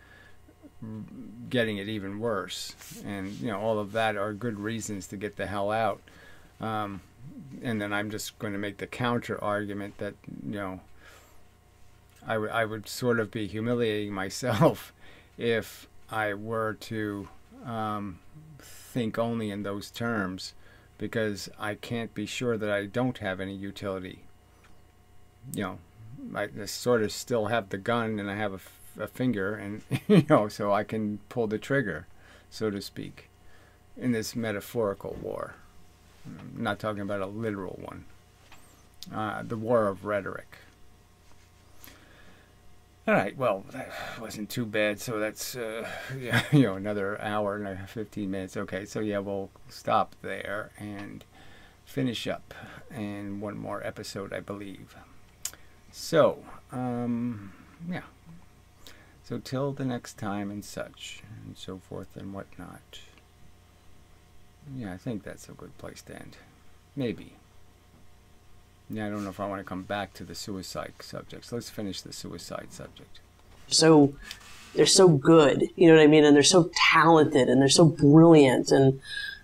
getting it even worse. And, you know, all of that are good reasons to get the hell out. And then I'm just going to make the counter argument that, you know, I would sort of be humiliating myself if I were to think only in those terms, because I can't be sure that I don't have any utility. You know, I sort of still have the gun and I have a finger, and, you know, so I can pull the trigger, so to speak, in this metaphorical war. I'm not talking about a literal one. The war of rhetoric. All right, well, that wasn't too bad. So that's, yeah, you know, another hour and 15 minutes. Okay, so yeah, we'll stop there and finish up in one more episode, I believe. So, yeah. So till the next time and such, and so forth and whatnot. Yeah, I think that's a good place to end. Maybe. Yeah, I don't know if I want to come back to the suicide subjects. Let's finish the suicide subject. So they're so good, you know what I mean? And they're so talented and they're so brilliant. And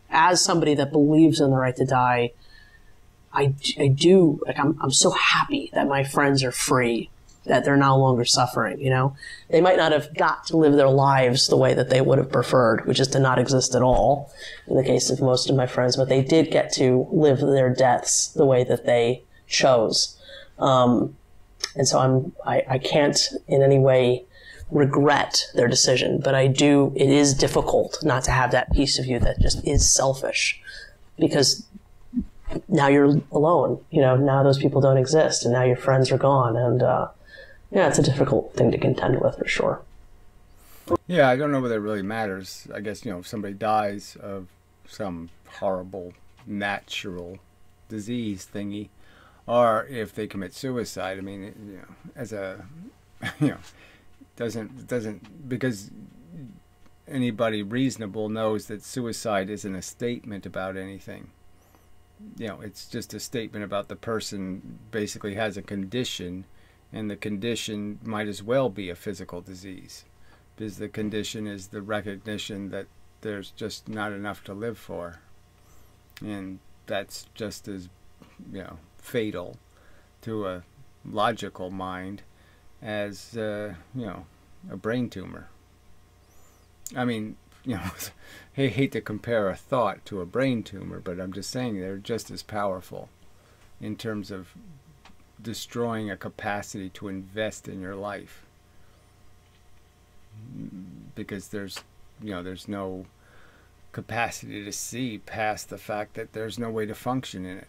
as somebody that believes in the right to die, I do, like, I'm so happy that my friends are free, that they're no longer suffering, you know? They might not have got to live their lives the way that they would have preferred, which is to not exist at all, in the case of most of my friends, but they did get to live their deaths the way that they chose. And so I can't in any way regret their decision, but it is difficult not to have that piece of you that just is selfish, because now you're alone. Now those people don't exist, and now your friends are gone, and yeah, it's a difficult thing to contend with for sure. Yeah, I don't know whether it really matters. I guess, if somebody dies of some horrible natural disease thingy, or if they commit suicide. I mean, as a, doesn't, because anybody reasonable knows that suicide isn't a statement about anything. It's just a statement about the person basically has a condition, and the condition might as well be a physical disease, because the condition is the recognition that there's just not enough to live for. And that's just as, fatal to a logical mind as, a brain tumor. I mean, I hate to compare a thought to a brain tumor, but I'm just saying they're just as powerful in terms of destroying a capacity to invest in your life. Because there's no capacity to see past the fact that there's no way to function in it.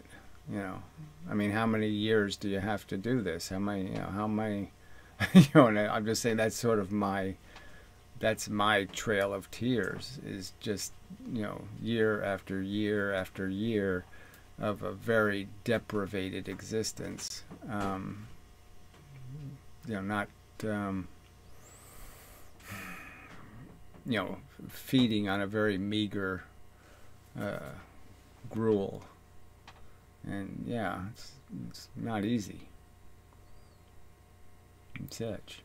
I mean, how many years do you have to do this? How many, and I'm just saying that's sort of that's my trail of tears, is just, year after year after year of a very deprivated existence. Not, feeding on a very meager gruel. And yeah, it's not easy. And such.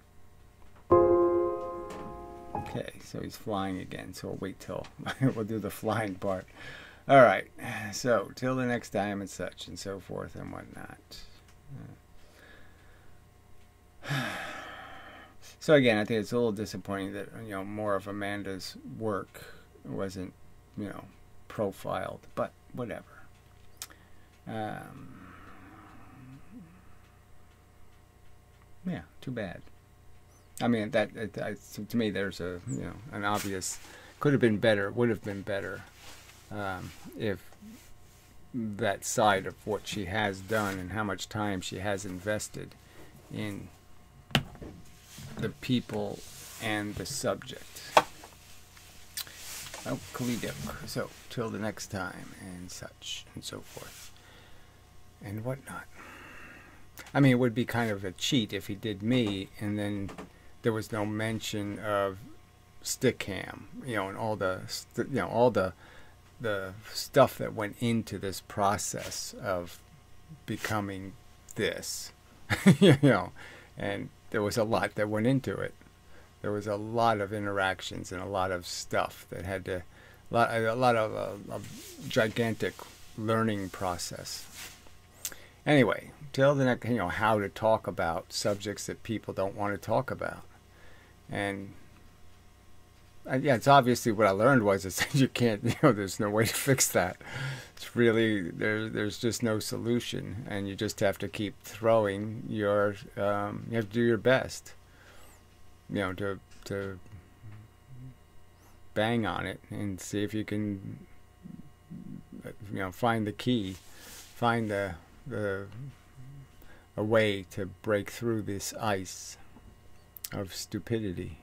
Okay, so he's flying again, so we'll wait till we'll do the flying part. All right, so till the next time and such and so forth and whatnot. So again, I think it's a little disappointing that more of Amanda's work wasn't profiled, but whatever. Yeah, too bad. I mean, to me, there's an obvious, could have been better, would have been better, if that side of what she has done and how much time she has invested in the people and the subject. Oh, Kalido. So, till the next time and such and so forth and whatnot. I mean, it would be kind of a cheat if he did me and then there was no mention of Stickham, and all the stuff that went into this process of becoming this, and there was a lot that went into it. There was a lot of interactions and a lot of stuff that had to, a lot of a gigantic learning process. Anyway, till the next, how to talk about subjects that people don't want to talk about. And yeah, it's obviously what I learned was that you can't, there's no way to fix that. It's really, there's just no solution, and you just have to keep throwing your, you have to do your best, to bang on it and see if you can, find the key, find a way to break through this ice of stupidity.